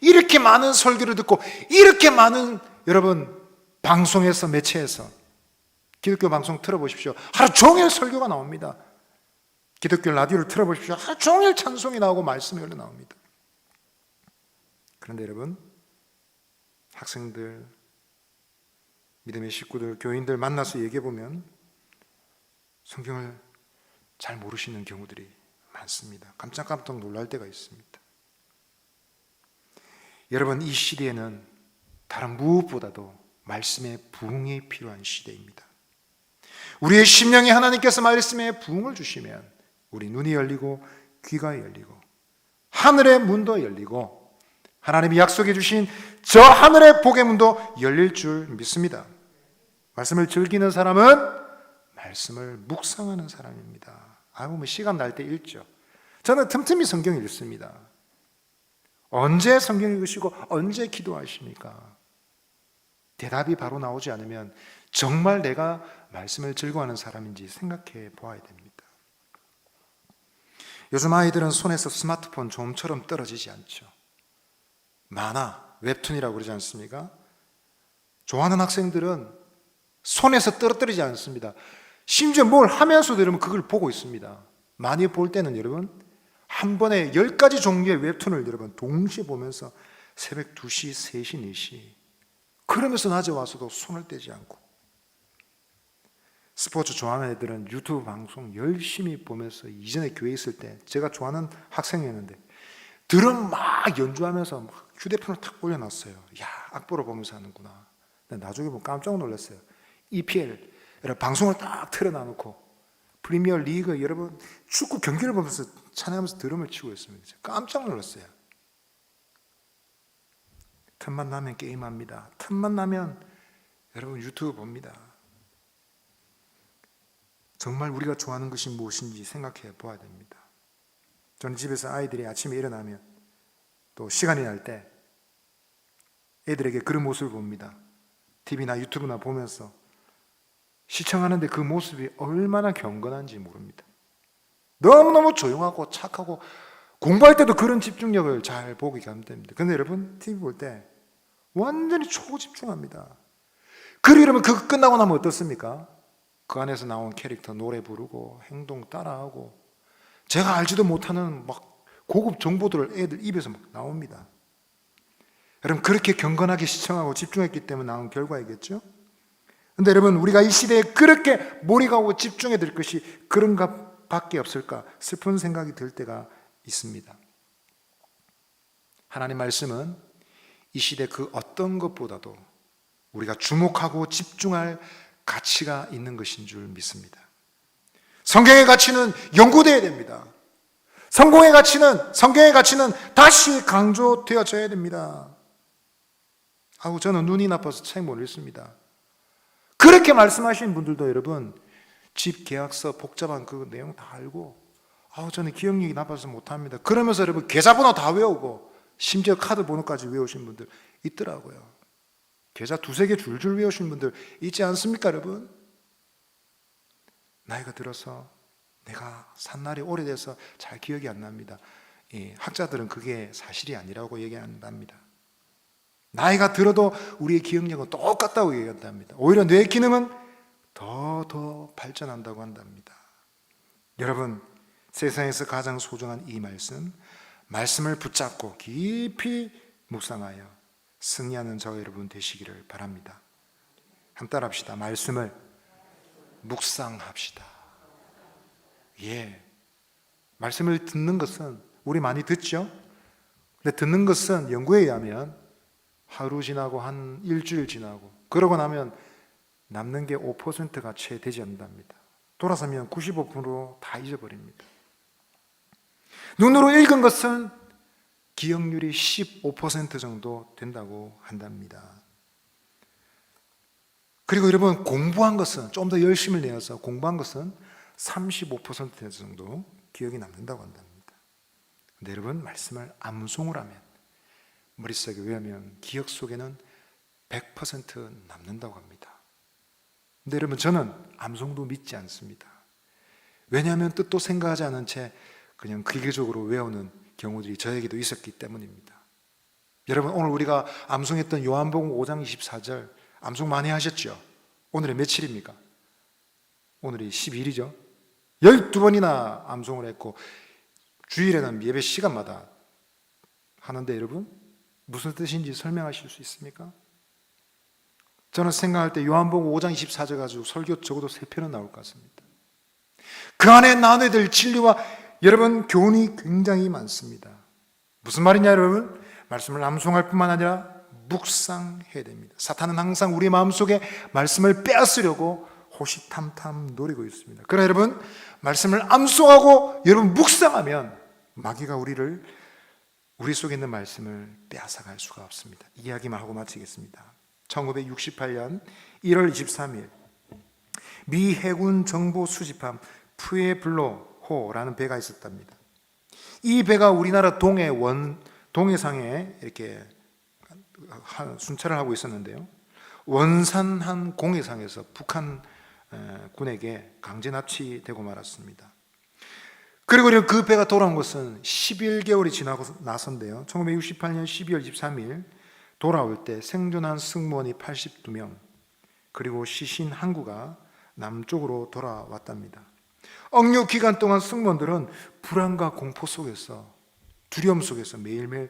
이렇게 많은 설교를 듣고 이렇게 많은 여러분 방송에서 매체에서 기독교 방송 틀어보십시오. 하루 종일 설교가 나옵니다. 기독교 라디오를 틀어보십시오. 하루 종일 찬송이 나오고 말씀이 흘러나옵니다. 그런데 여러분, 학생들, 믿음의 식구들, 교인들 만나서 얘기해보면 성경을 잘 모르시는 경우들이 많습니다. 깜짝깜짝 놀랄 때가 있습니다. 여러분, 이 시대에는 다른 무엇보다도 말씀의 부흥이 필요한 시대입니다. 우리의 심령에 하나님께서 말씀의 부흥을 주시면 우리 눈이 열리고 귀가 열리고 하늘의 문도 열리고 하나님이 약속해 주신 저 하늘의 복의 문도 열릴 줄 믿습니다. 말씀을 즐기는 사람은 말씀을 묵상하는 사람입니다. 시간 날 때 읽죠. 저는 틈틈이 성경 읽습니다. 언제 성경 읽으시고 언제 기도하십니까? 대답이 바로 나오지 않으면 정말 내가 말씀을 즐거워하는 사람인지 생각해 보아야 됩니다. 요즘 아이들은 손에서 스마트폰 좀처럼 떨어지지 않죠. 만화, 웹툰이라고 그러지 않습니까? 좋아하는 학생들은 손에서 떨어뜨리지 않습니다. 심지어 뭘 하면서도 여러분 그걸 보고 있습니다. 많이 볼 때는 여러분 한 번에 10가지 종류의 웹툰을 여러분 동시에 보면서 새벽 2시, 3시, 4시 그러면서 낮에 와서도 손을 떼지 않고 스포츠 좋아하는 애들은 유튜브 방송 열심히 보면서, 이전에 교회에 있을 때 제가 좋아하는 학생이었는데 드럼 막 연주하면서 막 휴대폰을 탁 올려놨어요. 야, 악보를 보면서 하는구나. 근데 나중에 보면 깜짝 놀랐어요. EPL 방송을 딱 틀어놔놓고 프리미어 리그, 여러분 축구 경기를 보면서 찬양하면서 드럼을 치고 있습니다. 깜짝 놀랐어요. 틈만 나면 게임합니다. 틈만 나면 여러분 유튜브 봅니다. 정말 우리가 좋아하는 것이 무엇인지 생각해 보아야 됩니다. 저는 집에서 아이들이 아침에 일어나면 또 시간이 날 때 애들에게 그런 모습을 봅니다. TV나 유튜브나 보면서 시청하는데 그 모습이 얼마나 경건한지 모릅니다. 너무너무 조용하고 착하고 공부할 때도 그런 집중력을 잘 보게 됩니다. 근데 여러분 TV 볼 때 완전히 초집중합니다. 그러면 그거 끝나고 나면 어떻습니까? 그 안에서 나온 캐릭터 노래 부르고 행동 따라하고 제가 알지도 못하는 막 고급 정보들을 애들 입에서 막 나옵니다. 여러분 그렇게 경건하게 시청하고 집중했기 때문에 나온 결과이겠죠? 근데 여러분 우리가 이 시대에 그렇게 몰입하고 집중해야 될 것이 그런가 밖에 없을까 슬픈 생각이 들 때가 있습니다. 하나님 말씀은 이 시대 그 어떤 것보다도 우리가 주목하고 집중할 가치가 있는 것인 줄 믿습니다. 성경의 가치는 연구되어야 됩니다. 성경의 가치는 다시 강조되어져야 됩니다. 저는 눈이 나빠서 책 못 읽습니다. 그렇게 말씀하신 분들도 여러분 집 계약서 복잡한 그 내용 다 알고 저는 기억력이 나빠서 못합니다. 그러면서 여러분 계좌번호 다 외우고 심지어 카드 번호까지 외우신 분들 있더라고요. 계좌 두세 개 줄줄 외우신 분들 있지 않습니까 여러분? 나이가 들어서 내가 산 날이 오래돼서 잘 기억이 안 납니다. 학자들은 그게 사실이 아니라고 얘기한답니다. 나이가 들어도 우리의 기억력은 똑같다고 얘기한답니다. 오히려 뇌 기능은 더 발전한다고 한답니다. 여러분 세상에서 가장 소중한 이 말씀을 붙잡고 깊이 묵상하여 승리하는 저와 여러분 되시기를 바랍니다. 한번 따라합시다. 말씀을 묵상합시다. 말씀을 듣는 것은 우리 많이 듣죠? 근데 듣는 것은 연구에 의하면 하루 지나고 한 일주일 지나고 그러고 나면 남는 게 5%가 채 되지 않는답니다. 돌아서면 95% 잊어버립니다. 눈으로 읽은 것은 기억률이 15% 정도 된다고 한답니다. 그리고 여러분 공부한 것은 좀 더 열심을 내어서 공부한 것은 35% 정도 기억이 남는다고 한답니다. 근데 여러분 말씀을 암송을 하면 머릿속에 외우면 기억 속에는 100% 남는다고 합니다. 근데 여러분 저는 암송도 믿지 않습니다. 왜냐하면 뜻도 생각하지 않은 채 그냥 기계적으로 외우는 경우들이 저에게도 있었기 때문입니다. 여러분 오늘 우리가 암송했던 요한복음 5장 24절 암송 많이 하셨죠? 오늘이 며칠입니까? 오늘이 12일이죠? 12번이나 암송을 했고 주일에는 예배 시간마다 하는데 여러분 무슨 뜻인지 설명하실 수 있습니까? 저는 생각할 때 요한복음 5장 24절 가지고 설교 적어도 3편은 나올 것 같습니다. 그 안에 나눠야 될 진리와 여러분 교훈이 굉장히 많습니다. 무슨 말이냐 여러분? 말씀을 암송할 뿐만 아니라 묵상해야 됩니다. 사탄은 항상 우리 마음속에 말씀을 빼앗으려고 호시탐탐 노리고 있습니다. 그러나 여러분 말씀을 암송하고 여러분 묵상하면 마귀가 우리 속에 있는 말씀을 빼앗아갈 수가 없습니다. 이야기만 하고 마치겠습니다. 1968년 1월 23일 미 해군 정보 수집함 푸에블로호라는 배가 있었답니다. 이 배가 우리나라 동해상에 이렇게 순찰을 하고 있었는데요. 원산 한 공해상에서 북한 군에게 강제 납치되고 말았습니다. 그리고 그 배가 돌아온 것은 11개월이 지나고 나서인데요. 1968년 12월 23일 돌아올 때 생존한 승무원이 82명 그리고 시신 한 구가 남쪽으로 돌아왔답니다. 억류 기간 동안 승무원들은 불안과 공포 속에서 두려움 속에서 매일매일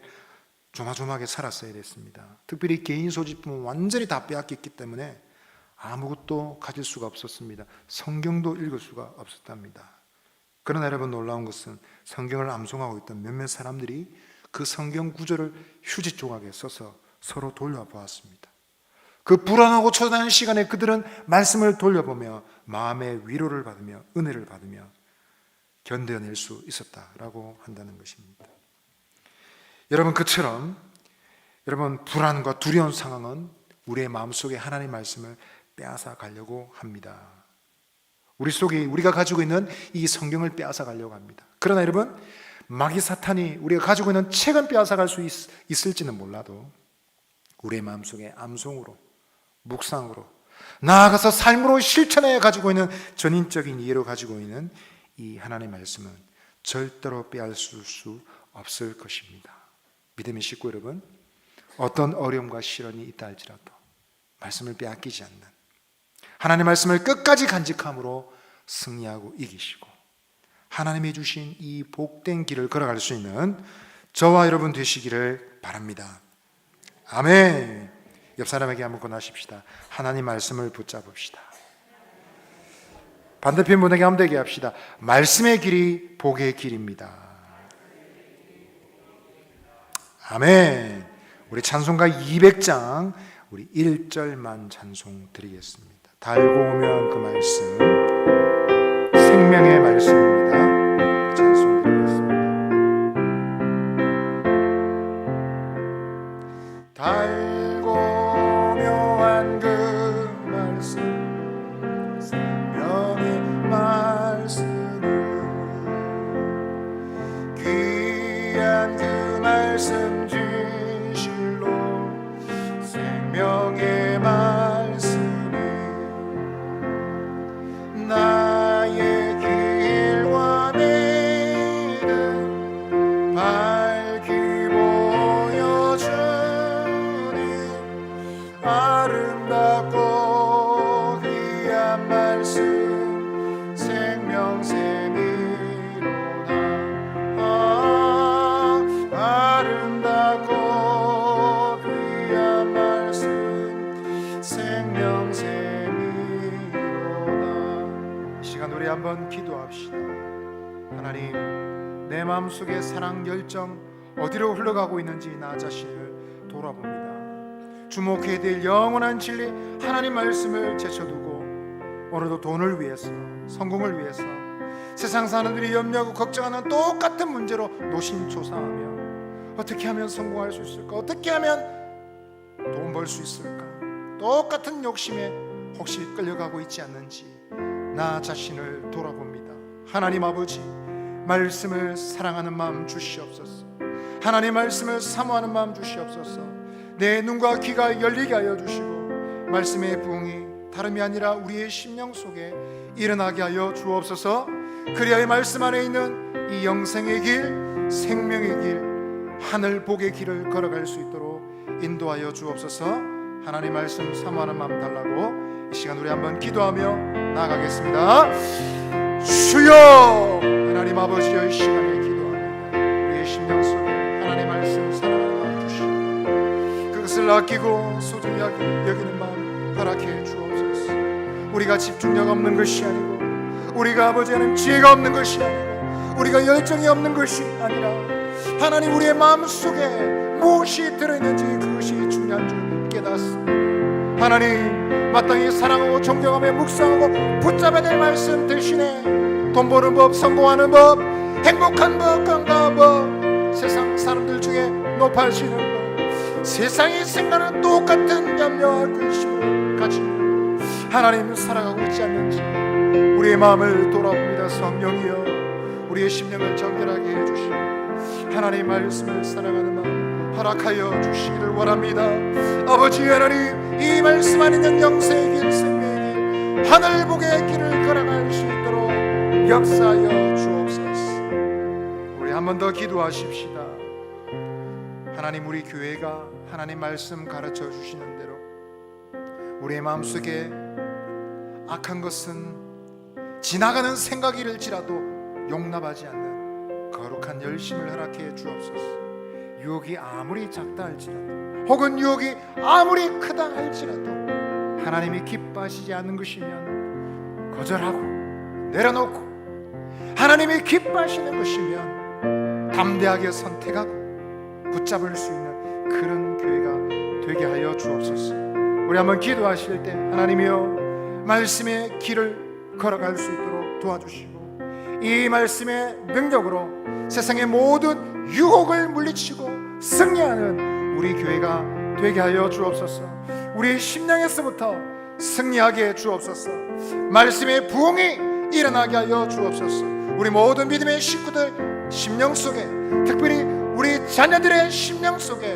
조마조마하게 살았어야 됐습니다. 특별히 개인 소지품은 완전히 다 빼앗겼기 때문에 아무것도 가질 수가 없었습니다. 성경도 읽을 수가 없었답니다. 그러나 여러분, 놀라운 것은 성경을 암송하고 있던 몇몇 사람들이 그 성경 구절을 휴지 조각에 써서 서로 돌려보았습니다. 그 불안하고 초단한 시간에 그들은 말씀을 돌려보며 마음의 위로를 받으며 은혜를 받으며 견뎌낼 수 있었다라고 한다는 것입니다. 여러분, 그처럼 여러분, 불안과 두려운 상황은 우리의 마음속에 하나님의 말씀을 빼앗아 가려고 합니다. 우리 속에 우리가 가지고 있는 이 성경을 빼앗아 가려고 합니다. 그러나 여러분, 마귀 사탄이 우리가 가지고 있는 책은 빼앗아 갈 수 있을지는 몰라도 우리의 마음속에 암송으로, 묵상으로, 나아가서 삶으로 실천해 가지고 있는 전인적인 이해로 가지고 있는 이 하나님의 말씀은 절대로 빼앗을 수 없을 것입니다. 믿음의 식구 여러분, 어떤 어려움과 시련이 있다 할지라도 말씀을 빼앗기지 않는 하나님의 말씀을 끝까지 간직함으로 승리하고 이기시고 하나님이 주신 이 복된 길을 걸어갈 수 있는 저와 여러분 되시기를 바랍니다. 아멘. 옆 사람에게 한번 권하십시다. 하나님 말씀을 붙잡읍시다. 반대편 분에게 한번 되게 합시다. 말씀의 길이 복의 길입니다. 아멘. 우리 찬송가 200장 우리 1절만 찬송 드리겠습니다. 달고 오면 그 말씀, 생명의 말씀입니다. 찬송 드리겠습니다. 달고 묘한 그 말씀, 생명의 말씀을, 귀한 그 말씀 진실로, 생명의 말씀이 나의 길과 믿음 밝히 보여주니 아름답고 귀한 말씀 생명샘이로다. 아름답고 귀한 말씀 생명샘이로다. 이 시간 우리 한번 기도합시다. 하나님, 내 마음속에 사랑 열정 어디로 흘러가고 있는지 나 자신을 돌아봅니다. 주목해야 될 영원한 진리 하나님 말씀을 제쳐두고 오늘도 돈을 위해서, 성공을 위해서 세상 사람들이 염려하고 걱정하는 똑같은 문제로 노심초사하며 어떻게 하면 성공할 수 있을까? 어떻게 하면 돈 벌 수 있을까? 똑같은 욕심에 혹시 끌려가고 있지 않는지 나 자신을 돌아봅니다. 하나님 아버지, 말씀을 사랑하는 마음 주시옵소서. 하나님 말씀을 사모하는 마음 주시옵소서. 내 눈과 귀가 열리게 하여 주시고 말씀의 부흥이 다름이 아니라 우리의 심령 속에 일어나게 하여 주옵소서. 그리하여 말씀 안에 있는 이 영생의 길, 생명의 길, 하늘 복의 길을 걸어갈 수 있도록 인도하여 주옵소서. 하나님 말씀 사모하는 마음 달라고 이 시간 우리 한번 기도하며 나아가겠습니다. 주여, 하나님 아버지여, 이 시간에 기도합니다. 우리의 심령 속에 하나님 말씀 사랑하는 마음 주시고 그것을 아끼고 소중히 여기는 마음 허락해 주옵소서. 우리가 집중력 없는 것이 아니고 우리가 아버지 하나님 지혜가 없는 것이 아니고 우리가 열정이 없는 것이 아니라 하나님 우리의 마음속에 무엇이 들어있는지 그것이 중요한 줄 깨닫습니다. 하나님, 마땅히 사랑하고 존경하며 묵상하고 붙잡아야 될 말씀 대신에 돈 버는 법, 성공하는 법, 행복한 법, 건강한 법, 세상 사람들 중에 높아지는 법, 세상이 생각하는 똑같은 염려와 근심을 가지고 하나님 살아가고 있지 않는지 우리의 마음을 돌아봅니다. 성령이여, 우리의 심령을 정결하게 해주시고 하나님 말씀을 사랑하는 마음 허락하여 주시기를 원합니다. 아버지 하나님, 이 말씀 안에 있는 영생의 길, 생명의 길, 하늘복의 길을 걸어갈 수 있도록 역사하여 주옵소서. 우리 한 번 더 기도하십시다. 하나님, 우리 교회가 하나님 말씀 가르쳐 주시는 대로 우리의 마음속에 악한 것은 지나가는 생각일지라도 용납하지 않는 거룩한 열심을 허락해 주옵소서. 유혹이 아무리 작다 할지라도 혹은 유혹이 아무리 크다 할지라도 하나님이 기뻐하시지 않는 것이면 거절하고 내려놓고, 하나님이 기뻐하시는 것이면 담대하게 선택하고 붙잡을 수 있는 그런 교회가 되게 하여 주옵소서. 우리 한번 기도하실 때 하나님이여, 말씀의 길을 걸어갈 수 있도록 도와주시고, 이 말씀의 능력으로 세상의 모든 유혹을 물리치고 승리하는 우리 교회가 되게 하여 주옵소서. 우리 심령에서부터 승리하게 주옵소서. 말씀의 부흥이 일어나게 하여 주옵소서. 우리 모든 믿음의 식구들 심령 속에, 특별히 우리 자녀들의 심령 속에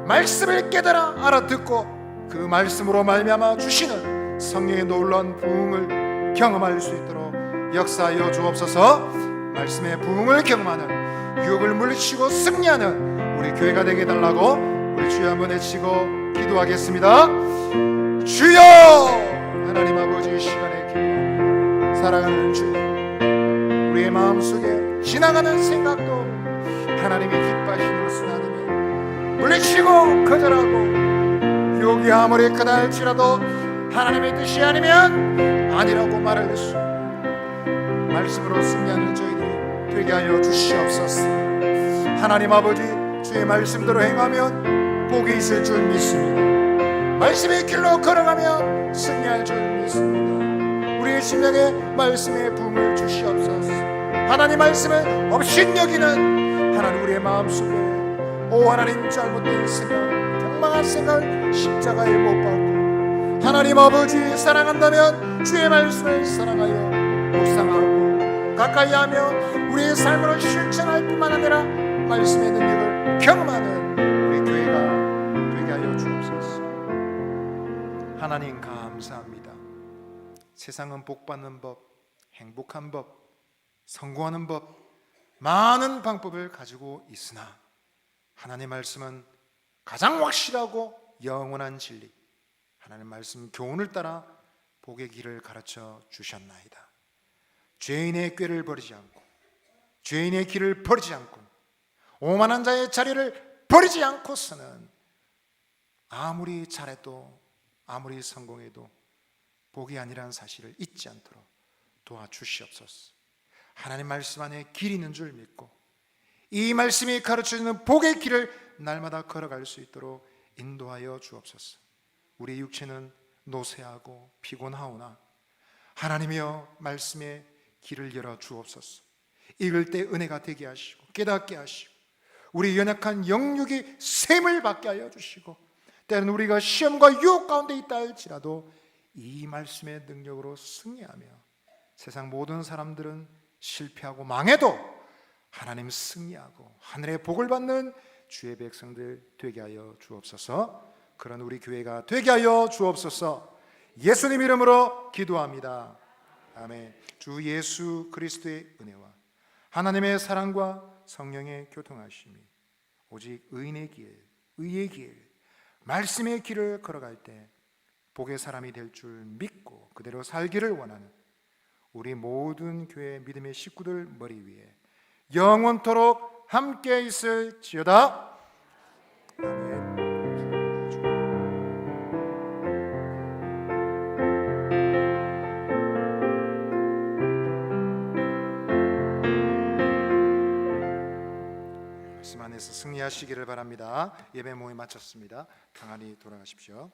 말씀을 깨달아 알아듣고 그 말씀으로 말미암아 주시는 성령의 놀라운 부흥을 경험할 수 있도록 역사하여 주옵소서. 말씀의 부흥을 경험하는, 유혹을 물리치고 승리하는 우리 교회가 되게 달라고 우리 주여 한번 외치고 기도하겠습니다. 주여! 하나님 아버지, 시간에 기도합니다. 사랑하는 주님, 우리의 마음속에 지나가는 생각도 하나님이 기뻐하시는 것은 아니며, 물리치고 거절하고 유혹이 아무리 크다 할지라도 하나님의 뜻이 아니면 아니라고 말할 수 있는 말씀으로 승리하는 저희들이 되게 하여 주시옵소서. 하나님 아버지, 주의 말씀대로 행하면 복이 있을 줄 믿습니다. 말씀의 길로 걸어가면 승리할 줄 믿습니다. 우리의 심령에 말씀의 부흥을 주시옵소서. 하나님 말씀을 업신여기는 하나님 우리의 마음속에, 오 하나님, 잘못된 생각, 경망한 생각을 십자가에 못 박고 하나님 아버지 사랑한다면 주의 말씀을 사랑하여 묵상하고 가까이 하며 우리의 삶으로 실천할 뿐만 아니라 말씀의 능력을 경험하는 우리 교회가 되게 하여 주옵소서. 하나님 감사합니다. 세상은 복받는 법, 행복한 법, 성공하는 법, 많은 방법을 가지고 있으나 하나님 말씀은 가장 확실하고 영원한 진리, 하나님 말씀 교훈을 따라 복의 길을 가르쳐 주셨나이다. 죄인의 꾀를 버리지 않고, 죄인의 길을 버리지 않고, 오만한 자의 자리를 버리지 않고서는 아무리 잘해도 아무리 성공해도 복이 아니라는 사실을 잊지 않도록 도와주시옵소서. 하나님 말씀 안에 길이 있는 줄 믿고 이 말씀이 가르쳐주는 복의 길을 날마다 걸어갈 수 있도록 인도하여 주옵소서. 우리 육체는 노쇠하고 피곤하오나 하나님이여, 말씀의 길을 열어 주옵소서. 읽을 때 은혜가 되게 하시고 깨닫게 하시고 우리 연약한 영육이 셈을 받게 하여 주시고, 때로는 우리가 시험과 유혹 가운데 있다 할지라도 이 말씀의 능력으로 승리하며 세상 모든 사람들은 실패하고 망해도 하나님 승리하고 하늘의 복을 받는 주의 백성들 되게 하여 주옵소서. 그런 우리 교회가 되게 하여 주옵소서. 예수님 이름으로 기도합니다. 아멘. 주 예수 그리스도의 은혜와 하나님의 사랑과 성령의 교통하심이 오직 의인의 길, 의의 길, 말씀의 길을 걸어갈 때 복의 사람이 될 줄 믿고 그대로 살기를 원하는 우리 모든 교회 믿음의 식구들 머리 위에 영원토록 함께 있을지어다. 아멘. 말씀 안에서 승리하시기를 바랍니다. 예배 모임 마쳤습니다. 평안히 돌아가십시오.